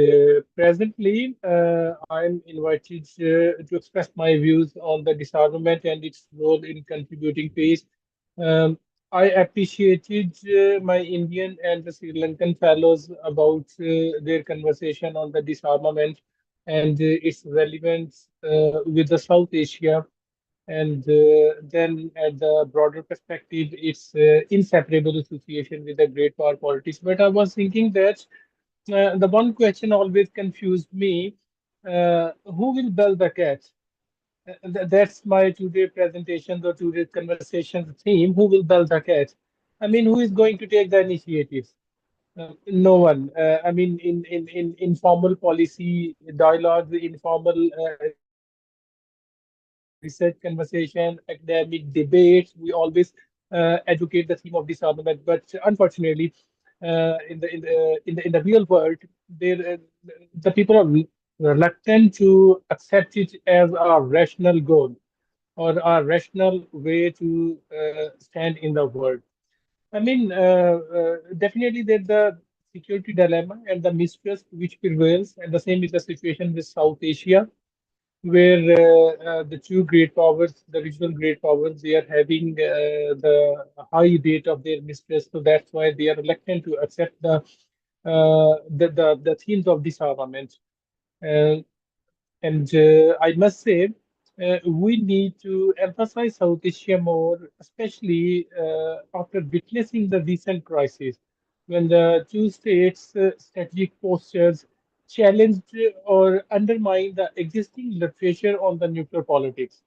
presently, I'm invited to express my views on the disarmament and its role in contributing peace. Um, I appreciated my Indian and the Sri Lankan fellows about their conversation on the disarmament and its relevance with the South Asia. And then, at the broader perspective, it's inseparable association with the great power politics. But I was thinking that the one question always confused me, who will bell the cat? That's my today presentation or today's conversation theme. Who will bell the cat? I mean, who is going to take the initiative? No one. I mean, in informal policy dialogues, informal research conversation, academic debates, we always advocate the theme of disarmament. But unfortunately, in the real world, there the people are reluctant to accept it as a rational goal or a rational way to stand in the world. I mean, definitely there's the security dilemma and the mistrust which prevails, and the same is the situation with South Asia, where the two great powers, the regional great powers, they are having the high rate of their mistrust. So that's why they are reluctant to accept the themes of disarmament. Uh, and I must say, we need to emphasize South Asia more, especially after witnessing the recent crisis, when the two states' strategic postures challenged or undermined the existing literature on the nuclear politics.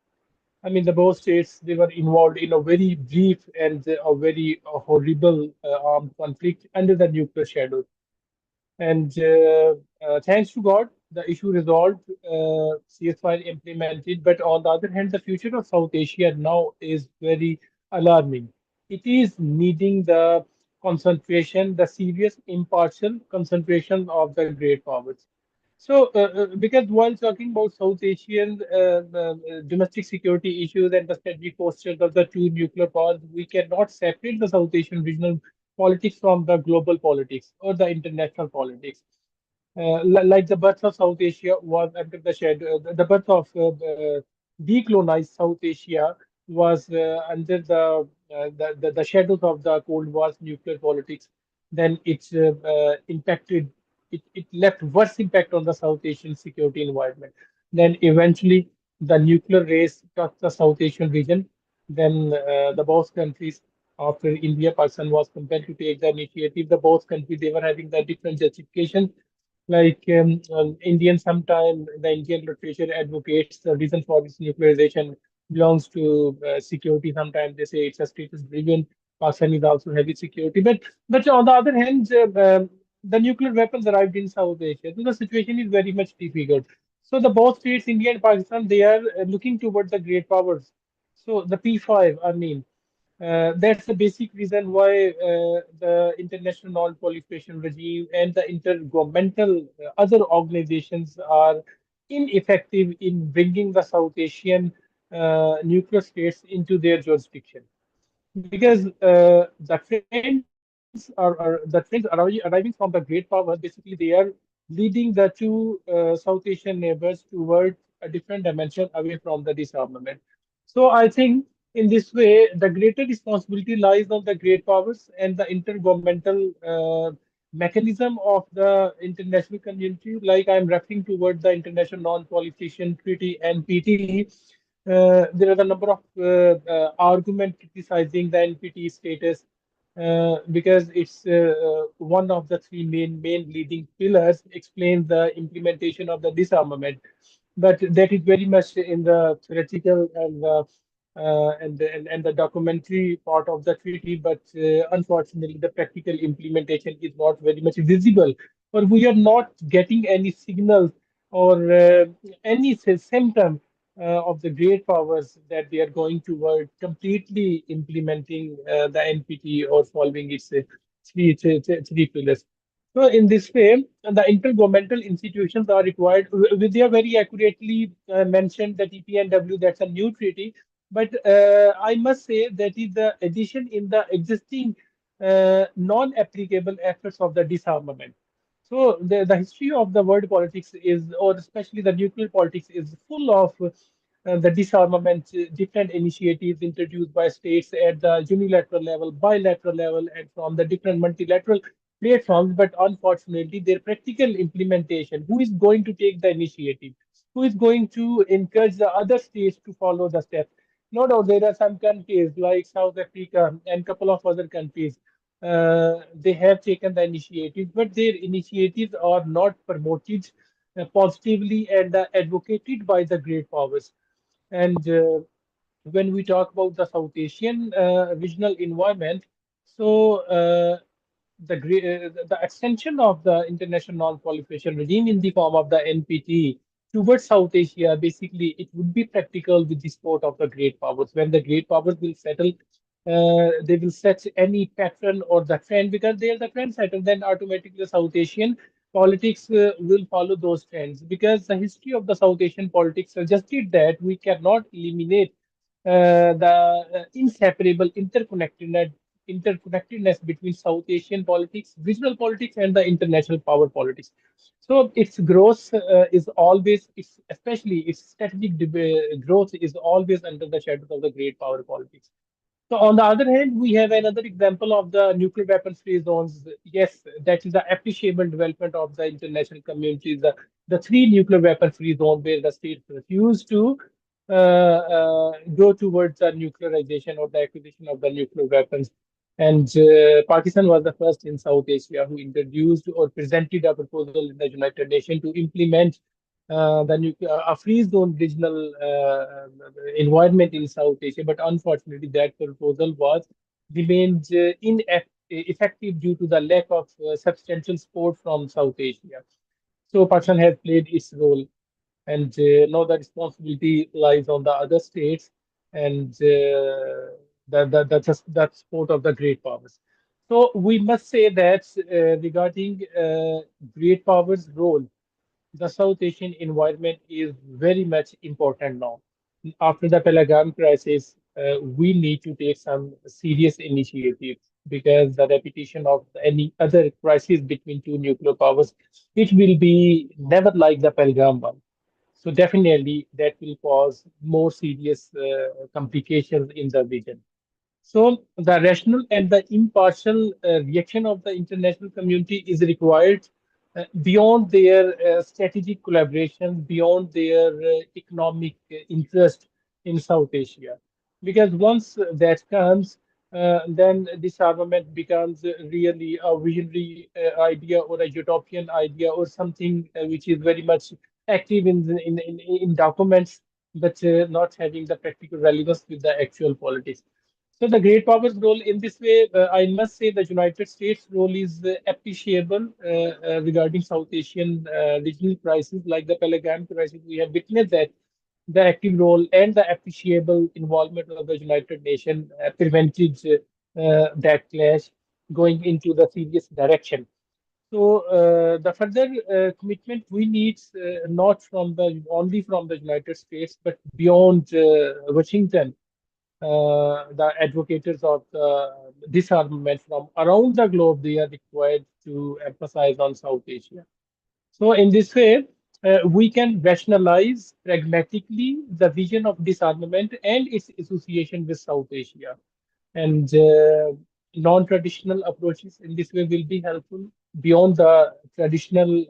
I mean, the both states, they were involved in a very brief and a very horrible armed conflict under the nuclear shadow. And thanks to God, the issue resolved, ceasefire implemented. But on the other hand, the future of South Asia now is very alarming. It is needing the concentration, the serious impartial concentration of the great powers. So, because while talking about South Asian domestic security issues and the strategic postures of the two nuclear powers, we cannot separate the South Asian regional politics from the global politics or the international politics. Like the birth of South Asia was under the shadow, the birth of decolonized South Asia was under the shadows of the Cold War's nuclear politics. Then it's impacted, it left worse impact on the South Asian security environment. Then eventually the nuclear race touched the South Asian region. Then the both countries, after India, Pakistan was compelled to take the initiative. The both countries, they were having the different justification. Like Indian, sometime the Indian literature advocates the reason for this nuclearization belongs to security. Sometimes they say it's a status driven. Pakistan is also heavy security. But on the other hand, the nuclear weapons arrived in South Asia. So the situation is very much difficult. So the both states, India and Pakistan, they are looking towards the great powers. So the P5, I mean, that's the basic reason why the international non-proliferation regime and the intergovernmental other organizations are ineffective in bringing the South Asian nuclear states into their jurisdiction. Because the trends arriving from the great powers, basically they are leading the two South Asian neighbors toward a different dimension away from the disarmament. So I think in this way, the greater responsibility lies on the great powers and the intergovernmental mechanism of the international community. Like I'm referring toward the International Non-Proliferation Treaty (NPT). There are a number of arguments criticizing the NPT status because it's one of the three main leading pillars explains the implementation of the disarmament, but that is very much in the theoretical and the documentary part of the treaty. But unfortunately, the practical implementation is not very much visible, or we are not getting any signals or any symptom of the great powers that they are going toward completely implementing the NPT or following its three pillars. So in this way, the intergovernmental institutions are required. Vidya very accurately mentioned the TPNW, that's a new treaty. But I must say that is the addition in the existing non-applicable efforts of the disarmament. So the history of the world politics is, or especially the nuclear politics, is full of the disarmament, different initiatives introduced by states at the unilateral level, bilateral level, and from the different multilateral platforms. But unfortunately, their practical implementation, who is going to take the initiative? Who is going to encourage the other states to follow the steps? No doubt there are some countries like South Africa and couple of other countries. They have taken the initiative, but their initiatives are not promoted positively and advocated by the great powers. And when we talk about the South Asian regional environment, so the extension of the international non-proliferation regime in the form of the NPT towards South Asia, basically, it would be practical with the support of the great powers. When the great powers will settle, they will set any pattern or the trend because they are the trendsetter. Then automatically, the South Asian politics will follow those trends because the history of the South Asian politics suggested that we cannot eliminate the inseparable interconnectedness between South Asian politics, regional politics, and the international power politics. So its growth is always, especially its strategic growth is always under the shadows of the great power politics. So on the other hand, we have another example of the nuclear weapons-free zones. Yes, that is the appreciable development of the international community. The three nuclear weapons-free zones where the states refuse to go towards the nuclearization or the acquisition of the nuclear weapons. And Pakistan was the first in South Asia who introduced or presented a proposal in the United Nations to implement a free zone regional environment in South Asia. But unfortunately, that proposal was remained ineffective due to the lack of substantial support from South Asia. So Pakistan has played its role, and now the responsibility lies on the other states and that support of the great powers. So we must say that regarding great powers' role, the South Asian environment is very much important now. After the Pelagam crisis, we need to take some serious initiatives because the repetition of any other crisis between two nuclear powers, it will be never like the Pelagam one. So definitely that will cause more serious complications in the region. So the rational and the impartial reaction of the international community is required beyond their strategic collaboration, beyond their economic interest in South Asia. Because once that comes, then disarmament becomes really a visionary idea or a utopian idea or something which is very much active in documents, but not having the practical relevance with the actual politics. So the great powers role in this way, I must say the United States role is appreciable regarding South Asian regional crises like the Pelagam crisis. We have witnessed that the active role and the appreciable involvement of the United Nations prevented that clash going into the serious direction. So the further commitment we need not from the only from the United States but beyond Washington, the advocates of disarmament from around the globe, they are required to emphasize on South Asia. So in this way, we can rationalize pragmatically the vision of disarmament and its association with South Asia. And non-traditional approaches in this way will be helpful beyond the traditional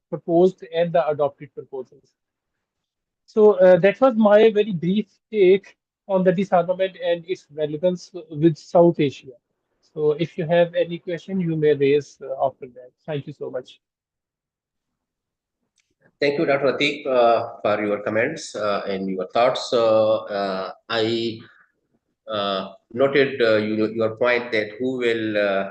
proposed and the adopted proposals. So that was my very brief take on the disarmament and its relevance with South Asia. So if you have any question, you may raise after that. Thank you so much. Thank you, Dr. Atik, for your comments and your thoughts. I noted your point that who will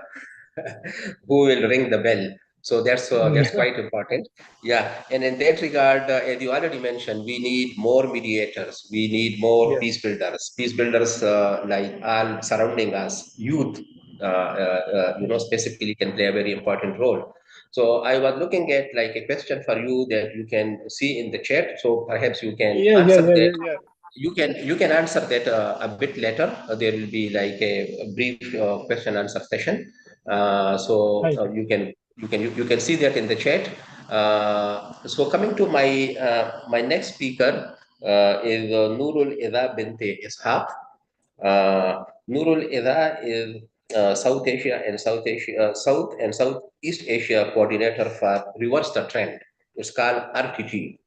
who will ring the bell So that's quite important. Yeah, and in that regard, as you already mentioned, we need more mediators. We need more peace builders. Peace builders like all surrounding us, youth, specifically can play a very important role. So I was looking at like a question for you that you can see in the chat. So perhaps you can answer that. You can answer that a bit later. There will be like a brief question answer session. You can see that in the chat. So coming to my next speaker is Nurul Ida Binte Ishaq. Nurul Ida is South Asia and South and Southeast Asia coordinator for Reverse the Trend. It's called RTG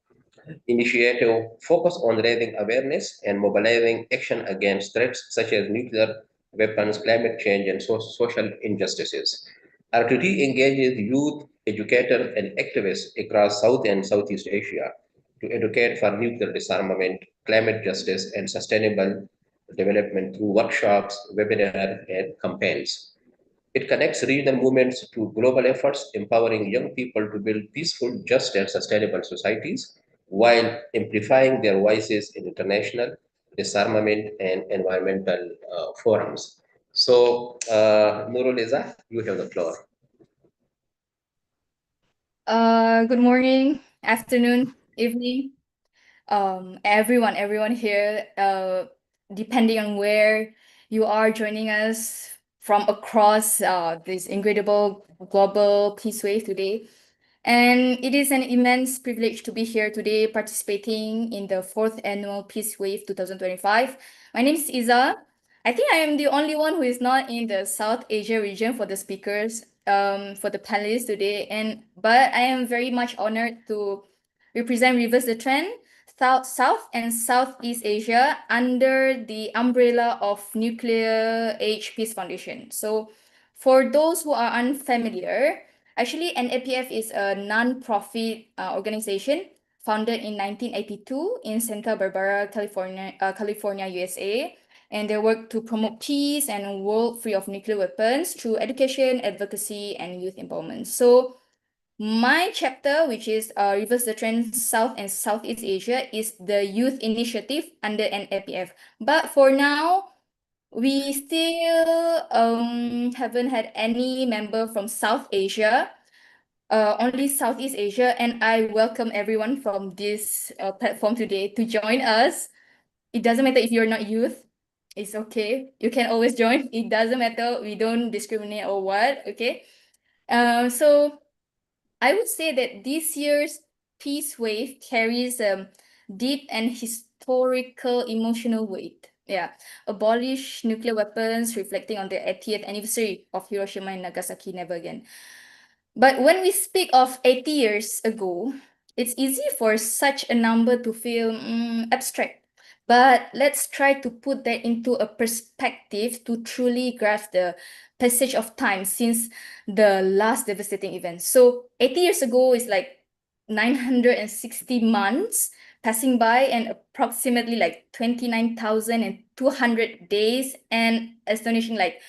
initiative focused on raising awareness and mobilizing action against threats such as nuclear weapons, climate change, and social injustices. RTD engages youth, educators, and activists across South and Southeast Asia to educate for nuclear disarmament, climate justice, and sustainable development through workshops, webinars, and campaigns. It connects regional movements to global efforts, empowering young people to build peaceful, just, and sustainable societies while amplifying their voices in international disarmament and environmental forums. So, Nurul Izzah, you have the floor. Good morning, afternoon, evening, everyone here, depending on where you are joining us from across this incredible global peace wave today. And it is an immense privilege to be here today participating in the 4th Annual Peace Wave 2025. My name is Izzah. I think I am the only one who is not in the South Asia region for the speakers, for the panelists today. But I am very much honored to represent Reverse the Trend, South and Southeast Asia under the umbrella of Nuclear Age Peace Foundation. So for those who are unfamiliar, actually NAPF is a non-profit organization founded in 1982 in Santa Barbara, California, USA. And they work to promote peace and a world free of nuclear weapons through education, advocacy, and youth empowerment. So my chapter, which is Reverse the Trend South and Southeast Asia, is the youth initiative under NAPF. But for now, we still haven't had any member from South Asia, only Southeast Asia, and I welcome everyone from this platform today to join us. It doesn't matter if you're not youth, it's okay. You can always join. It doesn't matter. We don't discriminate or what, okay? So I would say that this year's Peace Wave carries a deep and historical emotional weight. Yeah, abolish nuclear weapons, reflecting on the 80th anniversary of Hiroshima and Nagasaki, never again. But when we speak of 80 years ago, it's easy for such a number to feel abstract. But let's try to put that into a perspective to truly grasp the passage of time since the last devastating event. So 80 years ago is like 960 months passing by and approximately like 29,200 days and astonishing like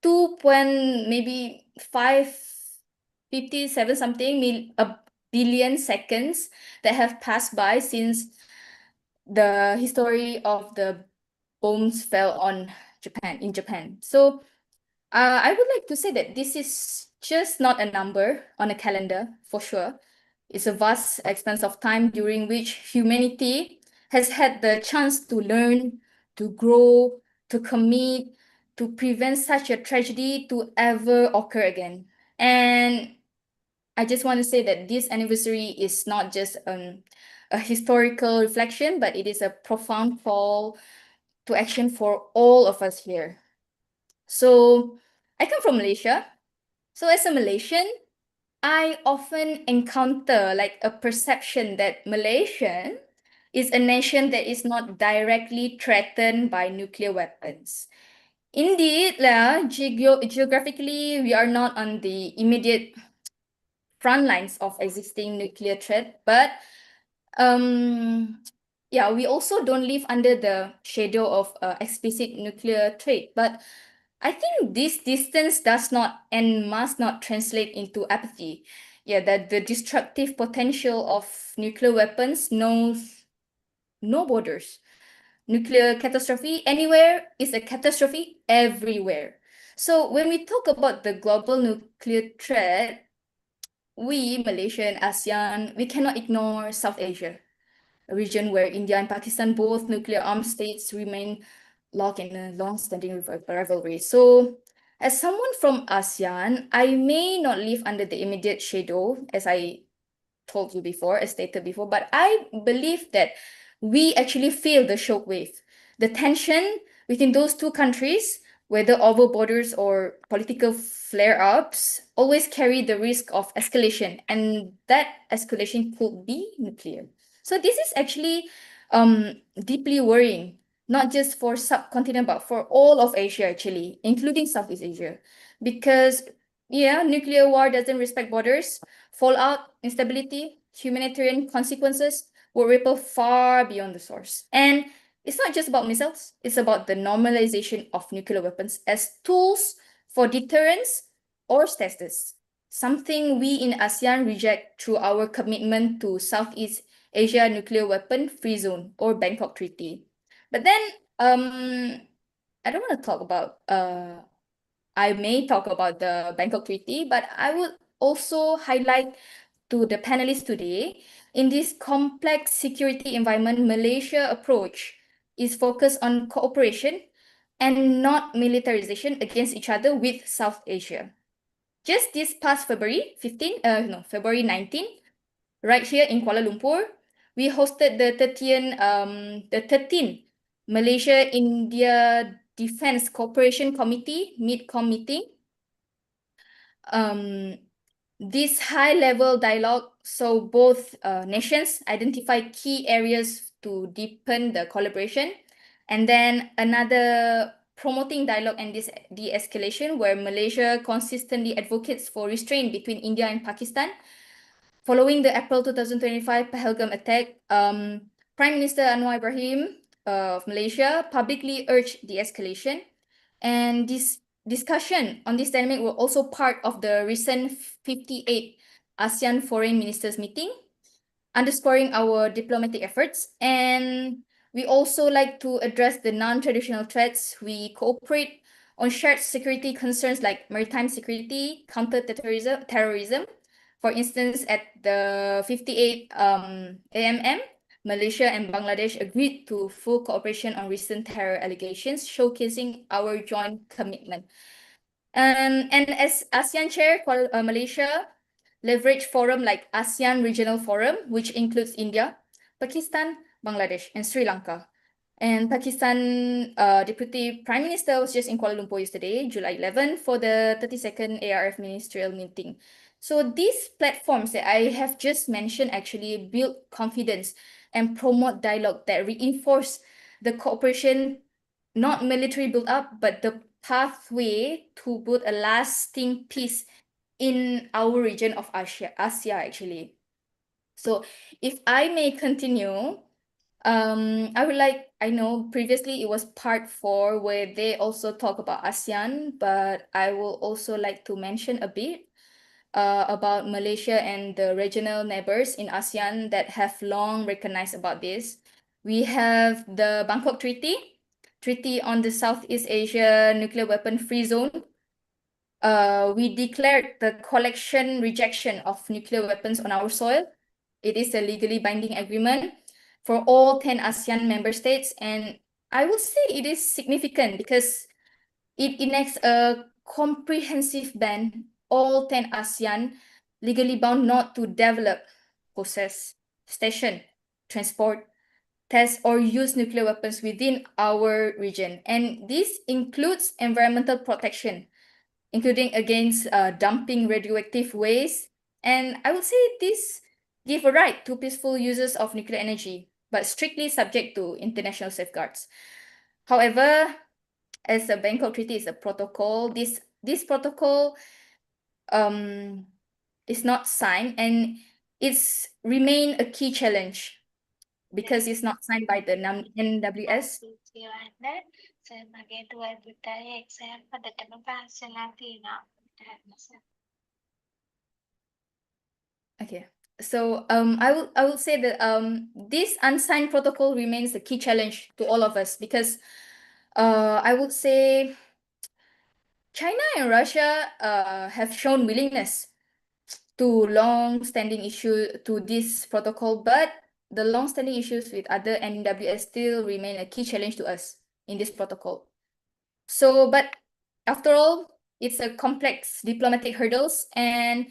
557 something a billion seconds that have passed by since the history of the bombs fell on in Japan. So I would like to say that this is just not a number on a calendar, for sure. It's a vast expanse of time during which humanity has had the chance to learn, to grow, to commit, to prevent such a tragedy to ever occur again. And I just want to say that this anniversary is not just a historical reflection, but it is a profound call to action for all of us here. So I come from Malaysia. So as a Malaysian, I often encounter like a perception that Malaysia is a nation that is not directly threatened by nuclear weapons. Indeed, geographically, we are not on the immediate front lines of existing nuclear threat, but yeah, we also don't live under the shadow of explicit nuclear threat. But I think this distance does not and must not translate into apathy. that the destructive potential of nuclear weapons knows no borders. Nuclear catastrophe anywhere is a catastrophe everywhere. So when we talk about the global nuclear threat, we, Malaysia and ASEAN, we cannot ignore South Asia, a region where India and Pakistan, both nuclear armed states, remain locked in a long-standing rivalry. So as someone from ASEAN, I may not live under the immediate shadow, as I told you before, as stated before, but I believe that we actually feel the shockwave. The tension within those two countries, whether over borders or political flare-ups, always carry the risk of escalation, and that escalation could be nuclear. So this is actually deeply worrying, not just for subcontinent, but for all of Asia, actually, including Southeast Asia, because nuclear war doesn't respect borders. Fallout, instability, humanitarian consequences will ripple far beyond the source. And it's not just about missiles, it's about the normalization of nuclear weapons as tools for deterrence or status, something we in ASEAN reject through our commitment to Southeast Asia Nuclear Weapon Free Zone or Bangkok Treaty. But then, I don't want to talk about, I may talk about the Bangkok Treaty, but I would also highlight to the panelists today, in this complex security environment, Malaysia approach is focused on cooperation and not militarization against each other with South Asia. Just this past February 19, right here in Kuala Lumpur, we hosted the 13th Malaysia-India Defense Cooperation Committee, MIDCOM meeting. This high-level dialogue saw both nations identify key areas to deepen the collaboration, and then another promoting dialogue and de-escalation, where Malaysia consistently advocates for restraint between India and Pakistan. Following the April 2025 Pahalgam attack, Prime Minister Anwar Ibrahim of Malaysia publicly urged de-escalation, and this discussion on this dynamic were also part of the recent 58th ASEAN Foreign Ministers meeting, underscoring our diplomatic efforts. And we also like to address the non-traditional threats. We cooperate on shared security concerns like maritime security, counter-terrorism. For instance, at the 58th AMM, Malaysia and Bangladesh agreed to full cooperation on recent terror allegations, showcasing our joint commitment. And as ASEAN Chair, Malaysia leverage forum like ASEAN Regional Forum, which includes India, Pakistan, Bangladesh, and Sri Lanka. And Pakistan Deputy Prime Minister was just in Kuala Lumpur yesterday, July 11, for the 32nd ARF Ministerial Meeting. So these platforms that I have just mentioned actually build confidence and promote dialogue that reinforce the cooperation, not military build-up, but the pathway to build a lasting peace in our region of Asia actually. So if I may continue, I would like, I know previously it was part 4 where they also talk about ASEAN, but I will also like to mention a bit about Malaysia and the regional neighbors in ASEAN that have long recognized about this. We have the Bangkok Treaty on the Southeast Asia Nuclear Weapon Free Zone. We declared the collection rejection of nuclear weapons on our soil. It is a legally binding agreement for all 10 ASEAN member states, and I would say it is significant because it enacts a comprehensive ban all 10 ASEAN legally bound not to develop, possess, station, transport, test, or use nuclear weapons within our region. And this includes environmental protection, including against dumping radioactive waste. And I would say this give a right to peaceful users of nuclear energy, but strictly subject to international safeguards. However, as the Bangkok Treaty is a protocol, this protocol is not signed, and it's remain a key challenge because it's not signed by the NWS. Okay. So I will say that this unsigned protocol remains a key challenge to all of us because I would say China and Russia have shown willingness to long-standing issue to this protocol, but the long-standing issues with other NWS still remain a key challenge to us in this protocol. So, but after all, it's a complex diplomatic hurdles, and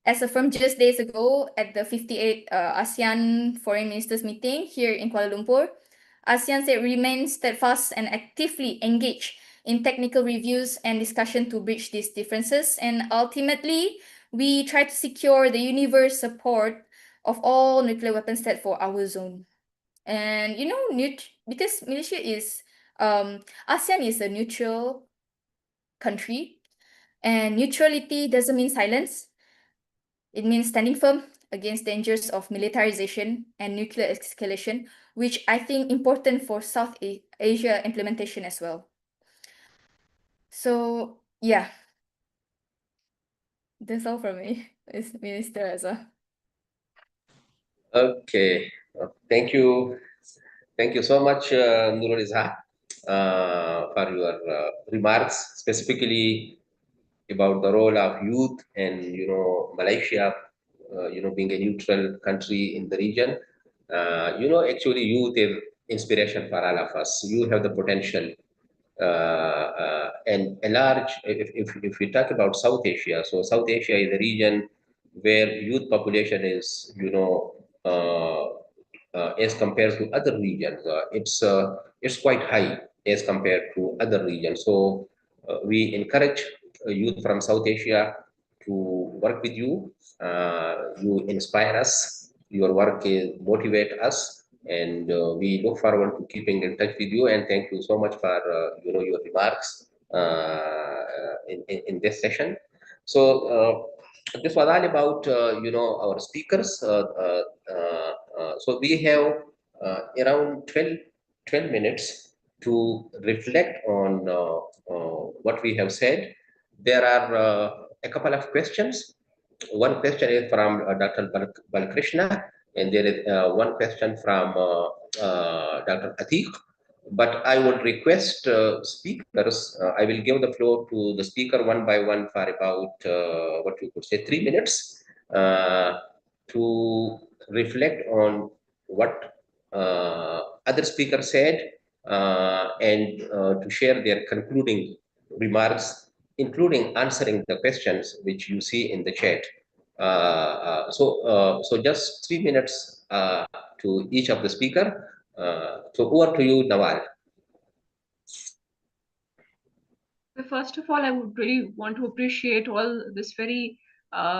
as affirmed just days ago at the 58th ASEAN Foreign Ministers meeting here in Kuala Lumpur, ASEAN remains steadfast and actively engaged in technical reviews and discussion to bridge these differences. And ultimately, we try to secure the universe support of all nuclear weapon states for our zone. And you know, because Malaysia is ASEAN is a neutral country, and neutrality doesn't mean silence. It means standing firm against dangers of militarization and nuclear escalation, which I think important for South Asia implementation as well. So yeah, that's all from me, Minister Reza. Okay, thank you so much, Nurul Izhar, for your remarks, specifically about the role of youth and Malaysia, being a neutral country in the region. Actually, youth is inspiration for all of us. You have the potential, and a large. If we talk about South Asia, so South Asia is a region where youth population is, as compared to other regions, it's quite high as compared to other regions. So we encourage youth from South Asia to work with you. You inspire us. Your work is motivate us, and we look forward to keeping in touch with you. And thank you so much for your remarks in this session. So this was all about our speakers. So we have around 12 minutes to reflect on what we have said. There are a couple of questions. One question is from Dr. Balakrishna, and there is one question from Dr. Atiq. But I would request speakers, I will give the floor to the speaker one by one for about, what you could say, 3 minutes to reflect on what other speakers said and to share their concluding remarks, including answering the questions which you see in the chat. So just 3 minutes to each of the speaker. So over to you, Nawal. First of all, I would really want to appreciate all this very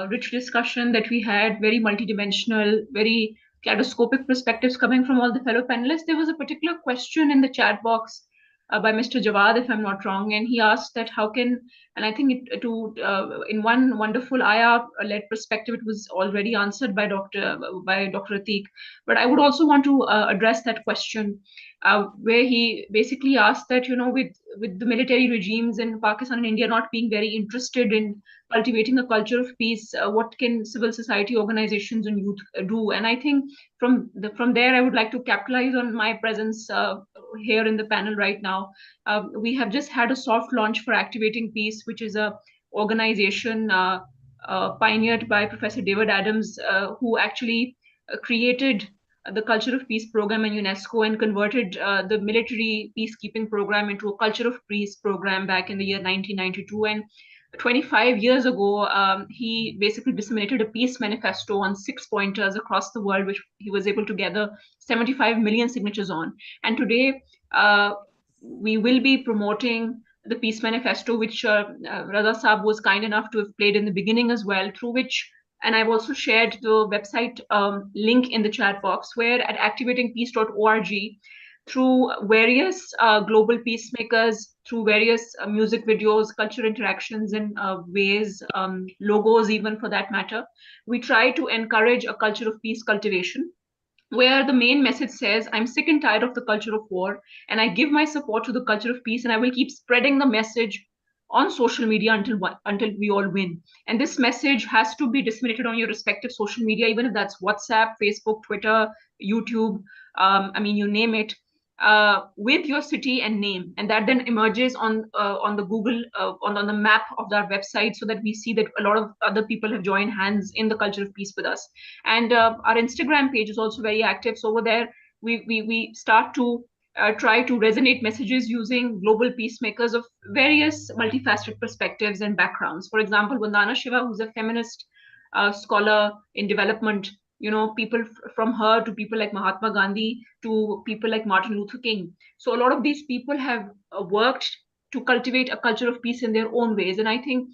rich discussion that we had, very multidimensional, very kaleidoscopic perspectives coming from all the fellow panelists. There was a particular question in the chat box by Mr. Jawad, if I'm not wrong, and he asked that how can, and I think in one wonderful IR-led perspective, it was already answered by Dr. Atiq, but I would also want to address that question where he basically asked that, with the military regimes in Pakistan and India not being very interested in cultivating a culture of peace, what can civil society organizations and youth do? And I think from there, I would like to capitalize on my presence here in the panel right now. We have just had a soft launch for Activating Peace, which is a organization pioneered by Professor David Adams, who actually created the Culture of Peace program in UNESCO and converted the military peacekeeping program into a Culture of Peace program back in the year 1992. And 25 years ago, he basically disseminated a peace manifesto on 6 pointers across the world, which he was able to gather 75 million signatures on. And today, we will be promoting the peace manifesto, which Raza Saab was kind enough to have played in the beginning as well, through which, and I've also shared the website link in the chat box, where at activatingpeace.org, through various global peacemakers, through various music videos, culture interactions, and ways, logos even for that matter, we try to encourage a culture of peace cultivation, where the main message says, I'm sick and tired of the culture of war, and I give my support to the culture of peace, and I will keep spreading the message on social media until we all win. And this message has to be disseminated on your respective social media, even if that's WhatsApp, Facebook, Twitter, YouTube, you name it, with your city and name, and that then emerges on the Google on the map of our website, so that we see that a lot of other people have joined hands in the culture of peace with us. And our Instagram page is also very active. So over there, we start to try to resonate messages using global peacemakers of various multifaceted perspectives and backgrounds. For example, Vandana Shiva, who's a feminist scholar in development, people from her to people like Mahatma Gandhi to people like Martin Luther King. So a lot of these people have worked to cultivate a culture of peace in their own ways. And I think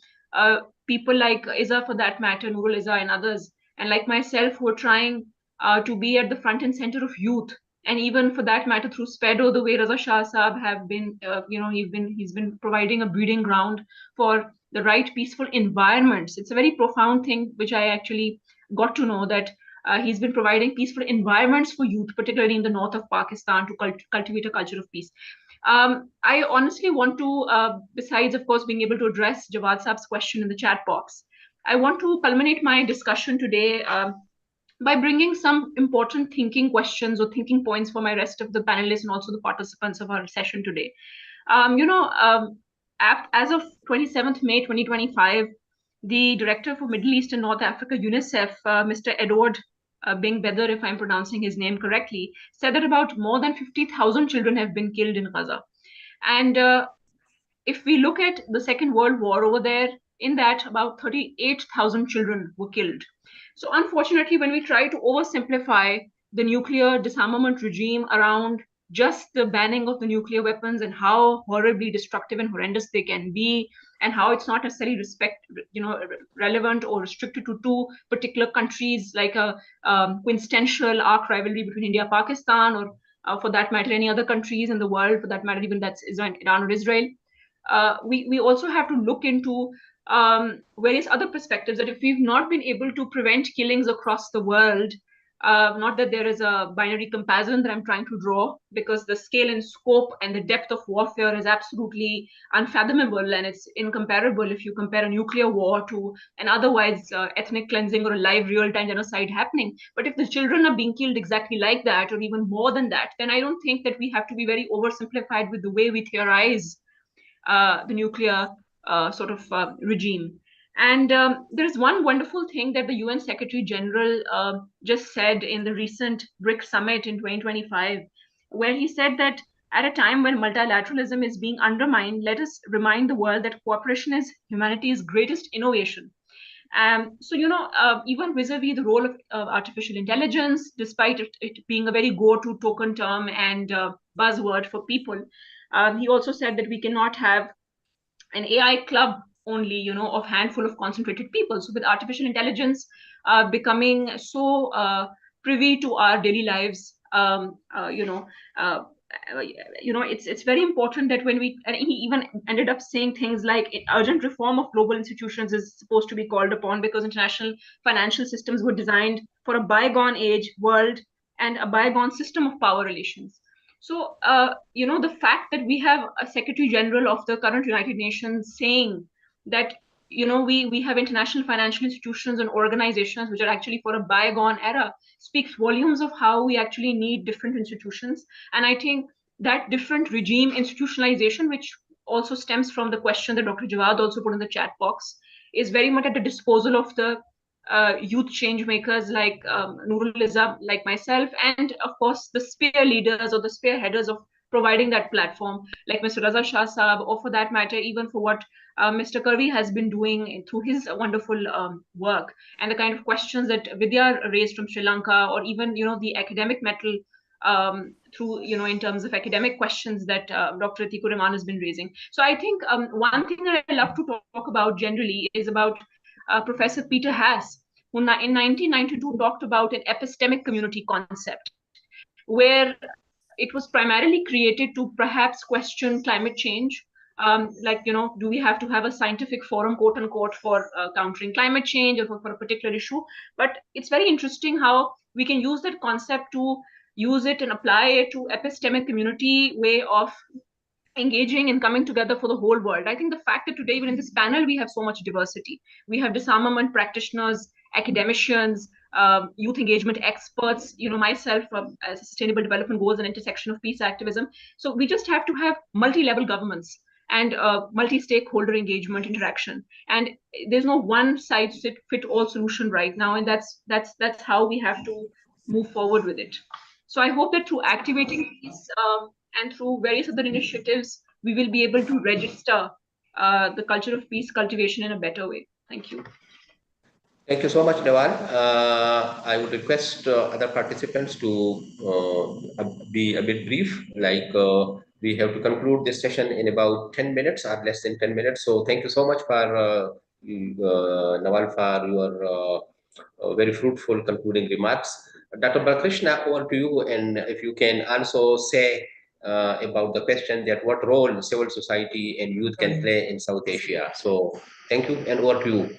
people like Iza, for that matter, Nurul Iza and others, and like myself, who are trying to be at the front and center of youth, and even for that matter through SPEDO, the way Raza Shah Saab have been, he's been providing a breeding ground for the right peaceful environments. It's a very profound thing, which I actually got to know, that he's been providing peaceful environments for youth, particularly in the north of Pakistan, to cultivate a culture of peace. I honestly want to, besides, of course, being able to address Jawad Saab's question in the chat box, I want to culminate my discussion today by bringing some important thinking questions or thinking points for my rest of the panelists and also the participants of our session today. As of 27th May 2025, the Director for Middle East and North Africa, UNICEF, Mr. Edward Bing Bedar, if I'm pronouncing his name correctly, said that about more than 50,000 children have been killed in Gaza. And if we look at the Second World War over there, in that about 38,000 children were killed. So unfortunately, when we try to oversimplify the nuclear disarmament regime around just the banning of the nuclear weapons and how horribly destructive and horrendous they can be, and how it's not necessarily relevant or restricted to two particular countries, like a quintessential arch rivalry between India and Pakistan, or for that matter, any other countries in the world, for that matter, even that's Iran or Israel. We also have to look into various other perspectives, that if we've not been able to prevent killings across the world, not that there is a binary comparison that I'm trying to draw, because the scale and scope and the depth of warfare is absolutely unfathomable, and it's incomparable if you compare a nuclear war to an otherwise ethnic cleansing or a live real-time genocide happening. But if the children are being killed exactly like that, or even more than that, then I don't think that we have to be very oversimplified with the way we theorize the nuclear regime. And there's one wonderful thing that the UN Secretary General just said in the recent BRICS summit in 2025, where he said that at a time when multilateralism is being undermined, let us remind the world that cooperation is humanity's greatest innovation. Even vis-a-vis the role of artificial intelligence, despite it being a very go-to token term and buzzword for people, he also said that we cannot have an AI club only, of handful of concentrated people. So with artificial intelligence becoming so privy to our daily lives, it's very important that when and he even ended up saying things like urgent reform of global institutions is supposed to be called upon, because international financial systems were designed for a bygone age world and a bygone system of power relations. So, the fact that we have a Secretary General of the current United Nations saying that, we have international financial institutions and organizations which are actually for a bygone era speaks volumes of how we actually need different institutions. And I think that different regime institutionalization, which also stems from the question that Dr. Jawad also put in the chat box, is very much at the disposal of the youth change makers like Nurul Iza, like myself, and of course the spear leaders or the spearheaders of providing that platform, like Mr. Raza Shah Saab, or for that matter, even for what Mr. Karvi has been doing through his wonderful work, and the kind of questions that Vidya raised from Sri Lanka, or even, the academic metal through, in terms of academic questions that Dr. Atikur Rahman has been raising. So I think one thing that I love to talk about generally is about Professor Peter Haas, who in 1992 talked about an epistemic community concept, where it was primarily created to perhaps question climate change. Do we have to have a scientific forum, quote unquote, for countering climate change or for a particular issue? But it's very interesting how we can use that concept to use it and apply it to epistemic community way of engaging and coming together for the whole world. I think the fact that today, even in this panel, we have so much diversity. We have disarmament practitioners, academicians, youth engagement experts, myself as sustainable development goals and intersection of peace activism. So we just have to have multi-level governments and multi-stakeholder engagement interaction. And there's no one size fit all solution right now. And that's how we have to move forward with it. So I hope that through activating these and through various other initiatives, we will be able to register the culture of peace cultivation in a better way. Thank you. Thank you so much, Nawal. I would request other participants to be a bit brief, like we have to conclude this session in about 10 minutes or less than 10 minutes. So thank you so much for Nawal for your very fruitful concluding remarks. Dr. Balakrishna, over to you, and if you can also say about the question that what role civil society and youth can play in South Asia. So thank you, and over to you.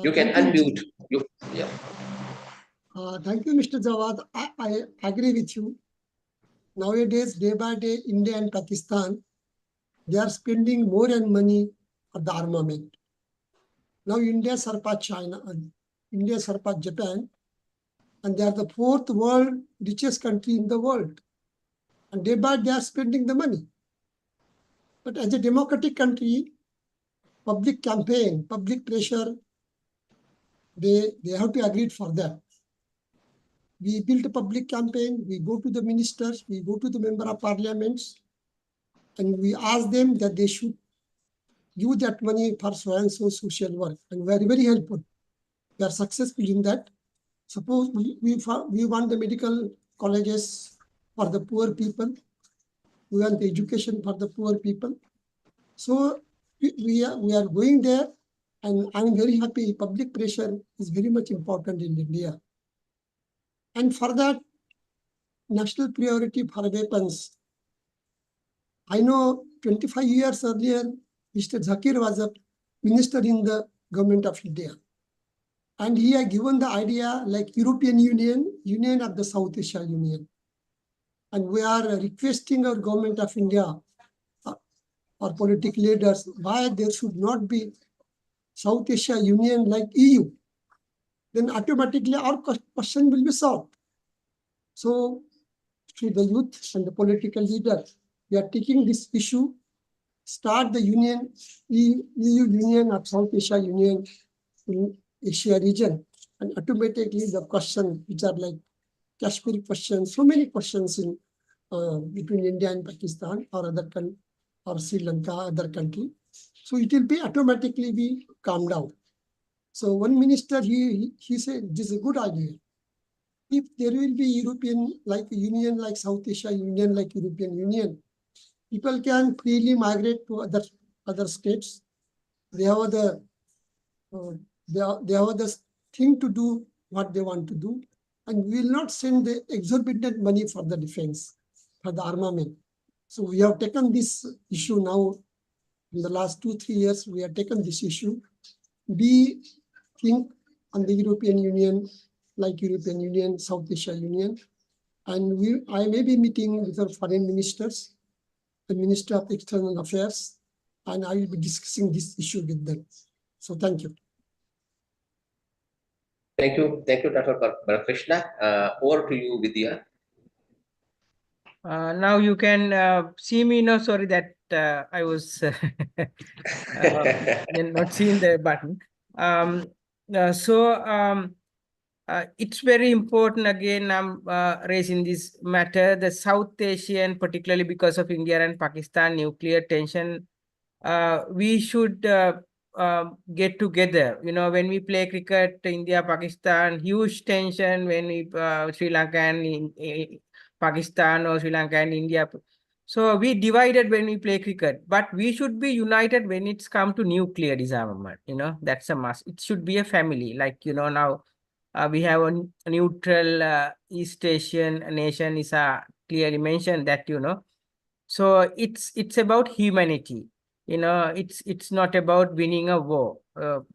You can unmute. Yeah. Thank you, Mr. Jawad. I agree with you. Nowadays, day by day, India and Pakistan, they are spending more and money for the armament. Now India surpassed China, and India surpassed Japan, and they are the fourth world richest country in the world. And day by day, they are spending the money. But as a democratic country, public campaign, public pressure, they have to agree for that. We build a public campaign, we go to the ministers, we go to the member of parliaments, and we ask them that they should use that money for so and so social work. And we are very helpful. We are successful in that. Suppose we want the medical colleges for the poor people. We want the education for the poor people. So we are going there, and I'm very happy. Public pressure is very much important in India. And for that, national priority for weapons. I know 25 years earlier, Mr. Zakir was a minister in the government of India. And he had given the idea like European Union, Union of the South Asia Union. And we are requesting our government of India, our political leaders, why there should not be South Asia Union like EU. Then automatically our question will be solved. So to the youth and the political leaders, we are taking this issue, start the union, EU Union of South Asia Union in Asia region, and automatically the question, which are like Kashmir questions, so many questions in between India and Pakistan or other country, or Sri Lanka, other country. So it will be automatically be calmed down. So one minister, he said, this is a good idea. If there will be European like Union, like South Asia Union, like European Union, people can freely migrate to other states. They have the thing to do what they want to do, and we will not send the exorbitant money for the defense, for the armament. So we have taken this issue now. In the last 2-3 years, we have taken this issue. We think on the European Union, like European Union, South Asia Union, and I may be meeting with our foreign ministers, the Minister of External Affairs, and I will be discussing this issue with them. So thank you. Thank you, Dr. Balakrishna. Over to you, Vidya. Now you can see me. No, sorry that I was not seeing the button. It's very important. Again, I'm raising this matter. The South Asian, particularly because of India and Pakistan nuclear tension, we should get together. You know, when we play cricket, India, Pakistan, huge tension. When we Sri Lanka and Pakistan or Sri Lanka and India. So we divided when we play cricket, but we should be united when it's come to nuclear disarmament. You know, that's a must. It should be a family. Like, you know, now we have a neutral East Asian nation is clearly mentioned that, you know. So it's about humanity. You know, it's not about winning a war.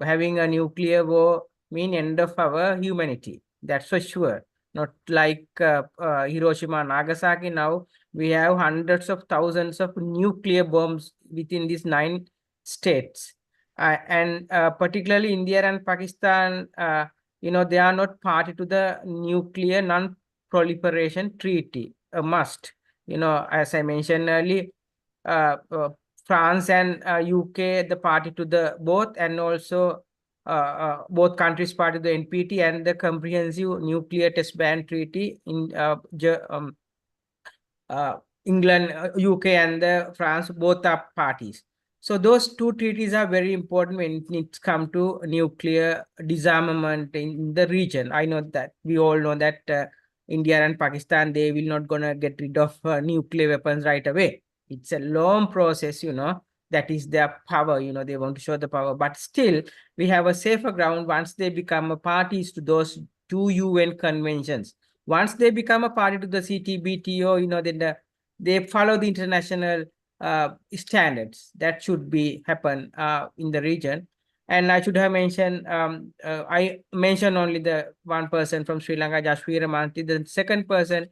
Having a nuclear war mean end of our humanity. That's for sure. Not like Hiroshima, Nagasaki. Now We have hundreds of thousands of nuclear bombs within these 9 states. And particularly India and Pakistan, they are not party to the nuclear non-proliferation treaty, a must. As I mentioned earlier, France and UK, the party to the both, and also both countries party to the NPT and the Comprehensive Nuclear Test Ban Treaty in England, UK, and France, both are parties. So those 2 treaties are very important when it comes to nuclear disarmament in the region. I know that we all know that India and Pakistan, they will not gonna get rid of nuclear weapons right away. It's a long process, that is their power, they want to show the power. But still, we have a safer ground once they become parties to those 2 UN conventions. Once they become a party to the CTBTO, then they follow the international standards that should be happen in the region. And I should have mentioned, I mentioned only the one person from Sri Lanka, Jaswira Manti. The second person,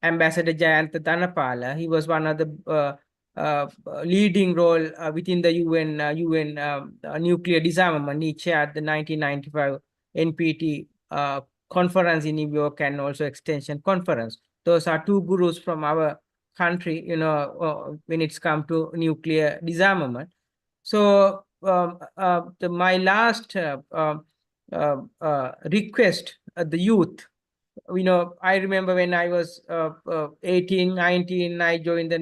Ambassador Jayantha Dhanapala, he was one of the leading role within the UN nuclear disarmament. He chaired the 1995 NPT conference in New York and also extension conference. Those are 2 gurus from our country, when it's come to nuclear disarmament. So my last request the youth, I remember when I was 18, 19, I joined the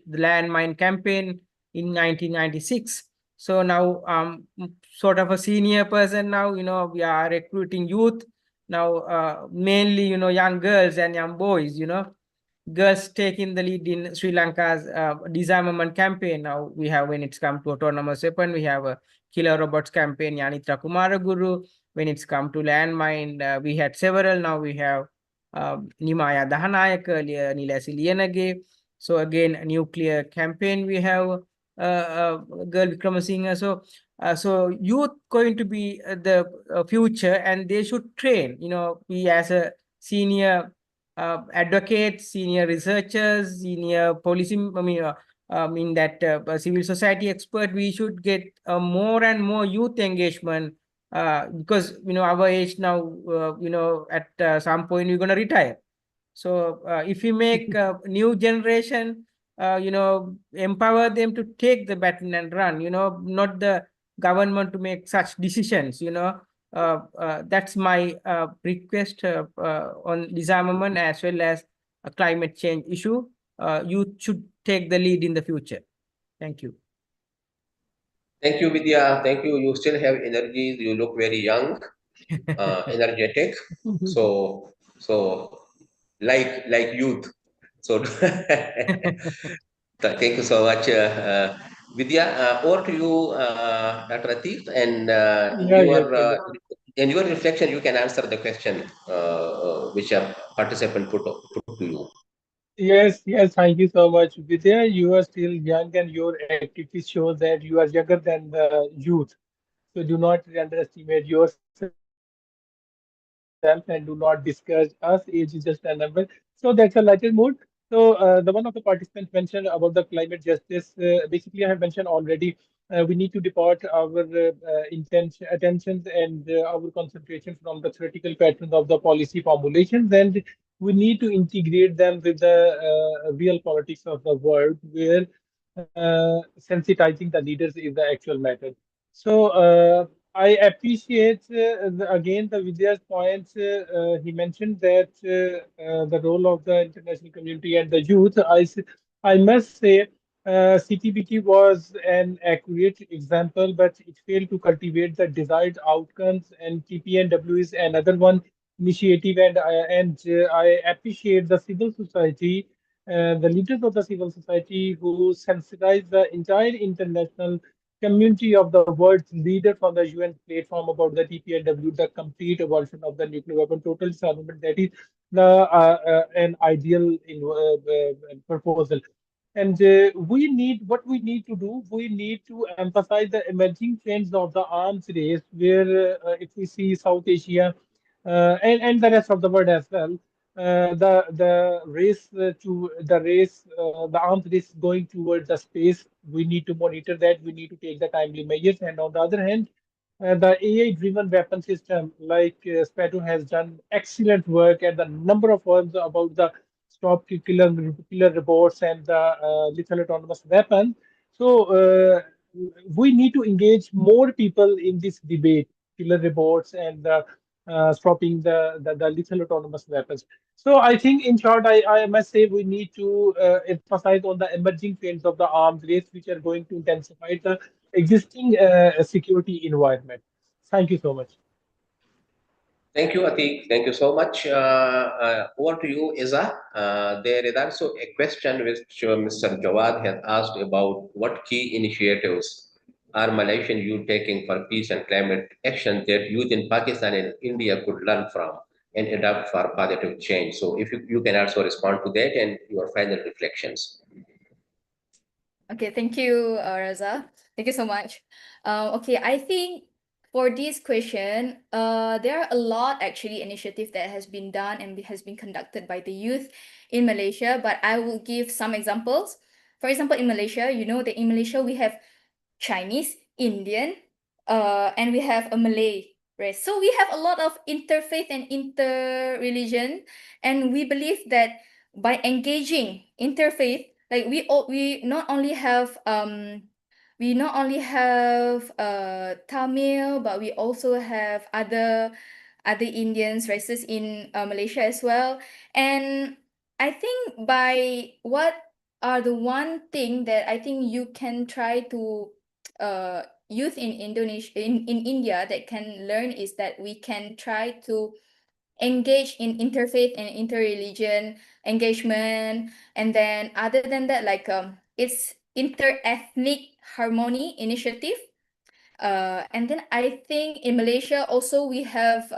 landmine campaign in 1996. So now I'm sort of a senior person now, we are recruiting youth now, mainly, young girls and young boys, girls taking the lead in Sri Lanka's disarmament campaign. Now we have, when it's come to autonomous weapon, we have a killer robots campaign, Yanitra Kumaraguru. When it's come to landmine, we had several. Now we have Nimaya Dahanayaka earlier, Nilasi Liyanage. So again, a nuclear campaign, we have girl Vikramasinghe. So youth going to be the future, and they should train, we as a senior advocates, senior researchers, senior policy, in that civil society expert, we should get more and more youth engagement because, our age now, at some point we're going to retire. So if we make a new generation, empower them to take the baton and run, not the government to make such decisions, that's my request on disarmament as well as a climate change issue. You should take the lead in the future. Thank you. Thank you, Vidya. Thank you. You still have energy. You look very young, energetic. So like youth. So thank you so much, Vidya. Over to you, Dr. Atif, and in your reflection, you can answer the question which a participant put to you. Yes, thank you so much. Vidya, you are still young and your activity shows that you are younger than the youth. So do not underestimate yourself and do not discourage us. Age is just a number. So that's a lighter mood. So the one of the participants mentioned about the climate justice. Basically, I have mentioned already. We need to depart our attentions and our concentration from the theoretical patterns of the policy formulations, and we need to integrate them with the real politics of the world, where sensitizing the leaders is the actual matter. So I appreciate again the Vidya's points. He mentioned that the role of the international community and the youth. I must say CTBT was an accurate example, but it failed to cultivate the desired outcomes. And TPNW is another one initiative, and I appreciate the civil society, the leaders of the civil society who sensitize the entire international community of the world's leaders on the UN platform about the TPNW, the complete abolition of the nuclear weapon, total disarmament. That is the an ideal proposal. And what we need to do, we need to emphasize the emerging trends of the arms race, where if we see South Asia and the rest of the world as well, the race the arms race going towards the space. We need to monitor that. We need to take the timely measures. And on the other hand, the AI-driven weapon system, like Spato has done excellent work, and the number of words about the killer robots and the lethal autonomous weapon. So we need to engage more people in this debate, killer robots and stopping the lethal autonomous weapons. So I think, in short, I must say we need to emphasize on the emerging fields of the arms race, which are going to intensify the existing security environment. Thank you so much. Thank you, Atik. Thank you so much. Over to you, Iza. There is also a question which Mr. Jawad has asked about what key initiatives are Malaysian youth taking for peace and climate action that youth in Pakistan and India could learn from and adapt for positive change. So if you can also respond to that and your final reflections. Okay, thank you, Raza. Thank you so much. Okay, I think for this question, there are a lot actually initiative that has been done and has been conducted by the youth in Malaysia, but I will give some examples. For example, in Malaysia, you know that in Malaysia we have Chinese, Indian, and we have a Malay race. So we have a lot of interfaith and inter-religion, and we believe that by engaging interfaith, like we not only have Tamil, but we also have other Indians races in Malaysia as well. And I think by what are the one thing that I think you can try to youth in Indonesia in India that can learn is that we can try to engage in interfaith and interreligion engagement. And then other than that, like it's inter-ethnic harmony initiative. And then I think in Malaysia also we have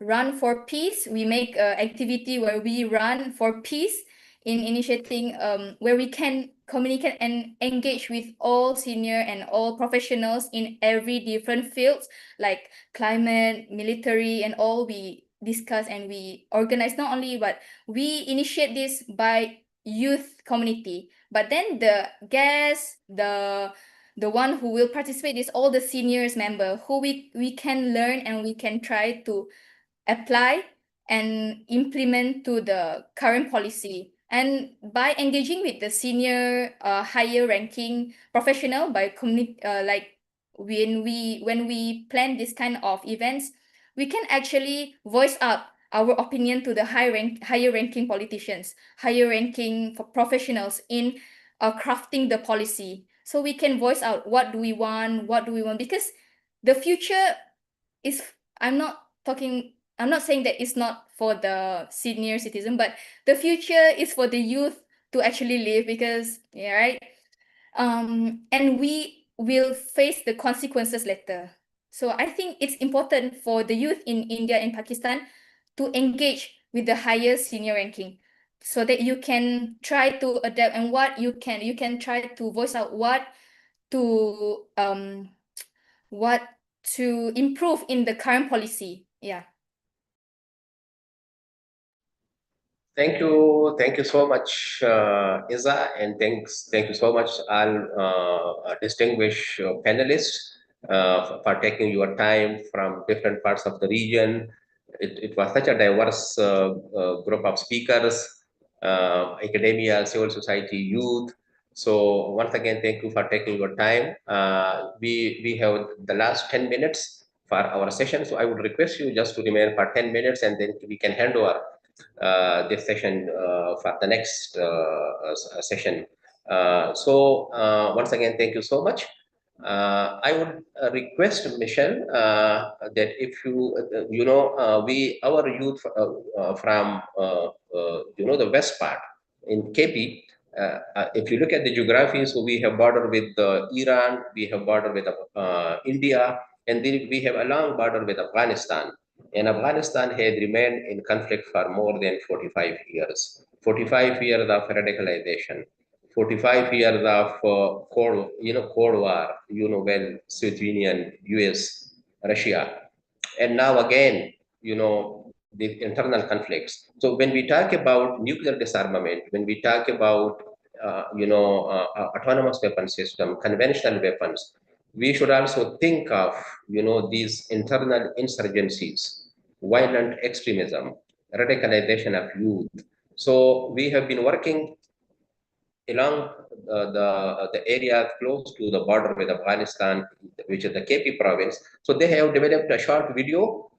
Run for Peace. We make activity where we run for peace in initiating where we can communicate and engage with all senior and all professionals in every different fields like climate, military, and all. We discuss and we organize not only, but we initiate this by youth community. But then the guests, the one who will participate is all the seniors member who we can learn and we can try to apply and implement to the current policy. And by engaging with the senior higher ranking professional by like when we plan this kind of events, we can actually voice out our opinion to the higher ranking politicians, higher ranking professionals in crafting the policy. So we can voice out what do we want, because the future is, I'm not saying that it's not for the senior citizen, but the future is for the youth to actually live, because right? And we will face the consequences later. So I think it's important for the youth in India and Pakistan to engage with the higher senior ranking, so that you can try to adapt and what you can try to voice out what to improve in the current policy. Yeah. Thank you so much, Iza, and thank you so much all distinguished panelists for taking your time from different parts of the region. It was such a diverse group of speakers, academia, civil society, youth. So once again, thank you for taking your time. We have the last 10 minutes for our session, so I would request you just to remain for 10 minutes, and then we can hand over this session for the next session. So once again, thank you so much. I would request Michelle that if you our youth from the west part in KP. If you look at the geography, so we have border with Iran, we have border with India, and then we have a long border with Afghanistan. And Afghanistan had remained in conflict for more than 45 years. 45 years of radicalization, 45 years of Cold War, well, Soviet Union, US, Russia. And now again, the internal conflicts. So when we talk about nuclear disarmament, when we talk about autonomous weapon system, conventional weapons, we should also think of these internal insurgencies, violent extremism, radicalization of youth. So we have been working along the area close to the border with Afghanistan, which is the KP province. So they have developed a short video,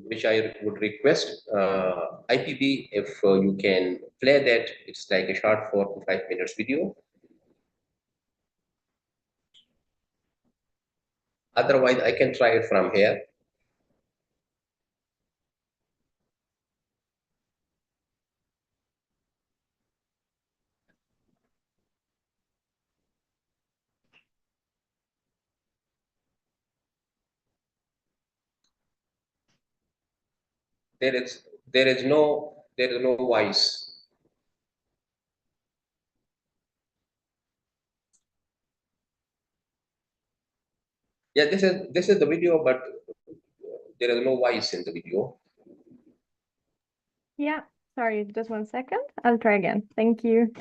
which I would request IPB if you can play that. It's like a short 4 to 5 minutes video. Otherwise, I can try it from here. There is no voice. Yeah, this is the video, but there is no voice in the video. Yeah, sorry, just 1 second. I'll try again. Thank you.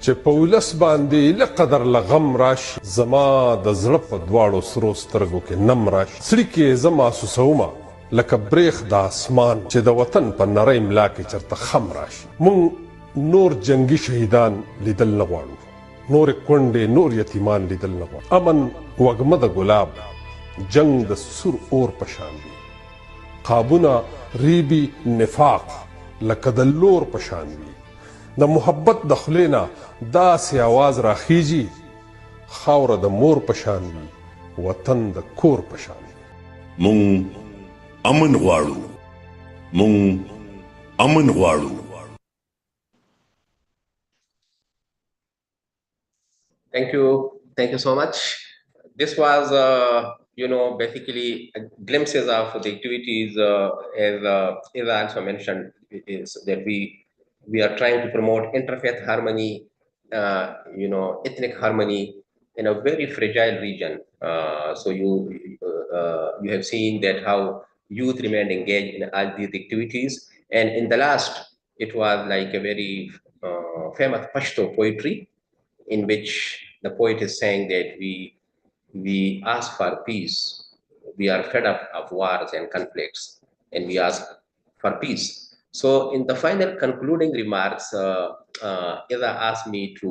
چې په ولس باندې لقدر لغم راشي زما د زړه په دواړو سرو سترګو کې نم راشي سړي کې زه محسوسومه لکه بریښ د اسمان چې د وطن په نرۍ ملا کې چرته خم راشي مونږ نور جنگي شهیدان لیدل نه غواړو نور کونډې نور یتیمان لیدل نه غواړو امن وږمه د ګلاب جنگ د سور اور په شان دی قابونه ریبي نفاق لکه د لور په شان وي د محبت د خولې نه داسې اواز راخیږي خاوره د مور په شان وي وطن د کور په شان وي مونږ امن غواړو مونږ امن غواړو Thank you so much. This was, basically glimpses of the activities, as also mentioned, is that we are trying to promote interfaith harmony, ethnic harmony in a very fragile region. So you have seen that how youth remained engaged in all these activities, and in the last, it was like a very famous Pashto poetry, in which the poet is saying that we ask for peace. We are fed up of wars and conflicts, and we ask for peace. So in the final concluding remarks, Iza asked me to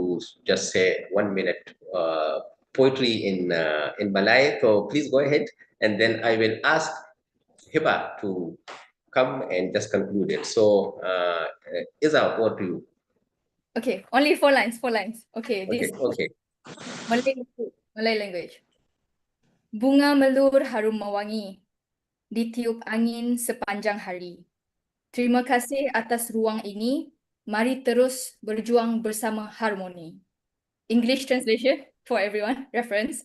just say 1 minute poetry in Malay. So please go ahead, and then I will ask Hiba to come and just conclude it. So Iza, over to you. Okay, only 4 lines, 4 lines. Okay, this Okay. Malay language. Bunga melur harum mewangi, ditiup angin sepanjang hari. Terima kasih atas ruang ini, mari terus berjuang bersama harmoni. English translation for everyone, reference.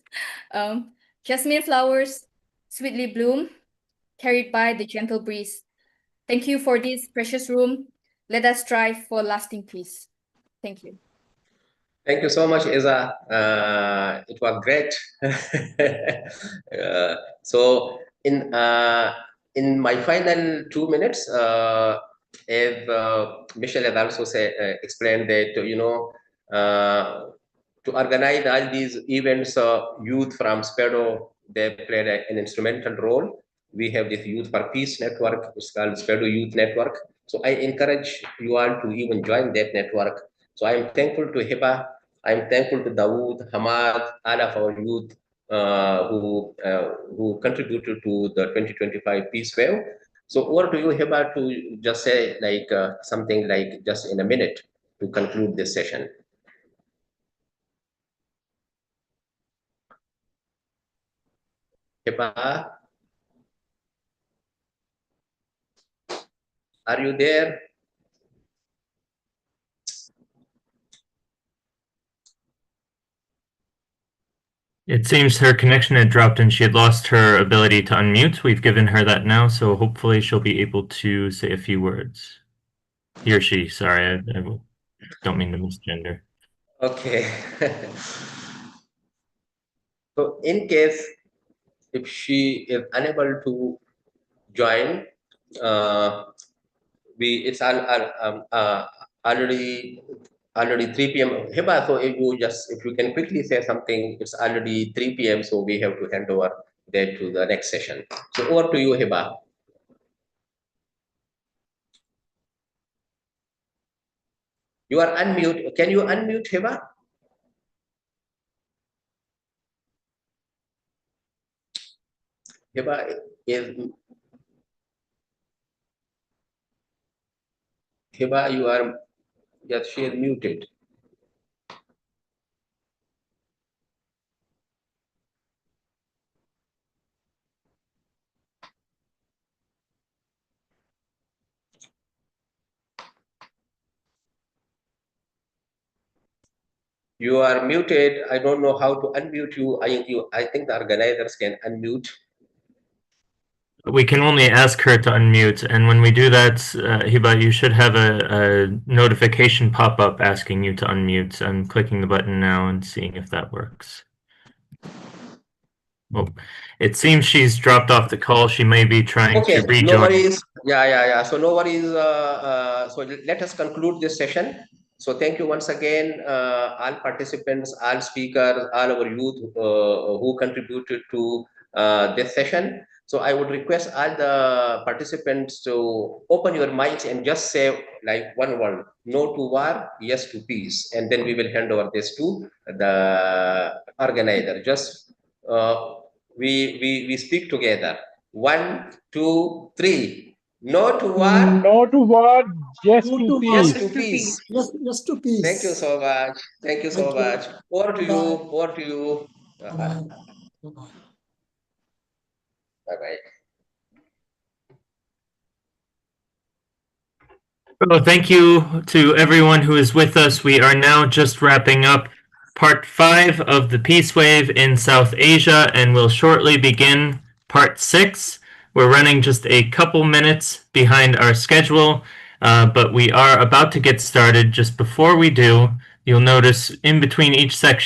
Jasmine flowers sweetly bloom, carried by the gentle breeze. Thank you for this precious room. Let us strive for lasting peace. Thank you. Thank you so much, Iza. It was great. So in my final 2 minutes, as Michelle has also explained that, to organize all these events, youth from SPEDO, they played an instrumental role. We have this Youth for Peace network, it's called SPEDO Youth Network. So I encourage you all to even join that network. So I am thankful to Hiba, I am thankful to Dawood, Hamad, all of our youth who contributed to the 2025 Peace Wave. So over to you, Hiba, to just say like something like just in a minute to conclude this session. Hiba, are you there? It seems her connection had dropped and she had lost her ability to unmute. We've given her that now, so hopefully she'll be able to say a few words. He or she, sorry, I don't mean to misgender. Okay. So in case if she is unable to join, it's already 3 p.m. Hiba, so if you can quickly say something, it's already 3 p.m. So we have to hand over that to the next session. So over to you, Hiba. You are unmute. Can you unmute, Hiba? Hiba you are, yes, she is muted. You are muted. I don't know how to unmute you. I think the organizers can unmute. We can only ask her to unmute, and when we do that, Hiba, you should have a notification pop up asking you to unmute. I'm clicking the button now and seeing if that works. Well, it seems she's dropped off the call. She may be trying to rejoin. No worries. Yeah. So no worries. So let us conclude this session. So thank you once again, all participants, all speakers, all our youth who contributed to this session. So I would request all the participants to open your minds and just say like one word: no to war, yes to peace. And then we will hand over this to the organizer. Just we speak together. 1, 2, 3. No to war. No to war, yes No to to peace. war. Yes to peace. Yes to peace. Thank you so much. Thank you so Thank you. much. Over to you. Bye. Over to you. Bye. Bye. Bye-bye. Well, thank you to everyone who is with us. We are now just wrapping up part 5 of the Peace Wave in South Asia, and we'll shortly begin part 6. We're running just a couple minutes behind our schedule, but we are about to get started. Just before we do, you'll notice in between each section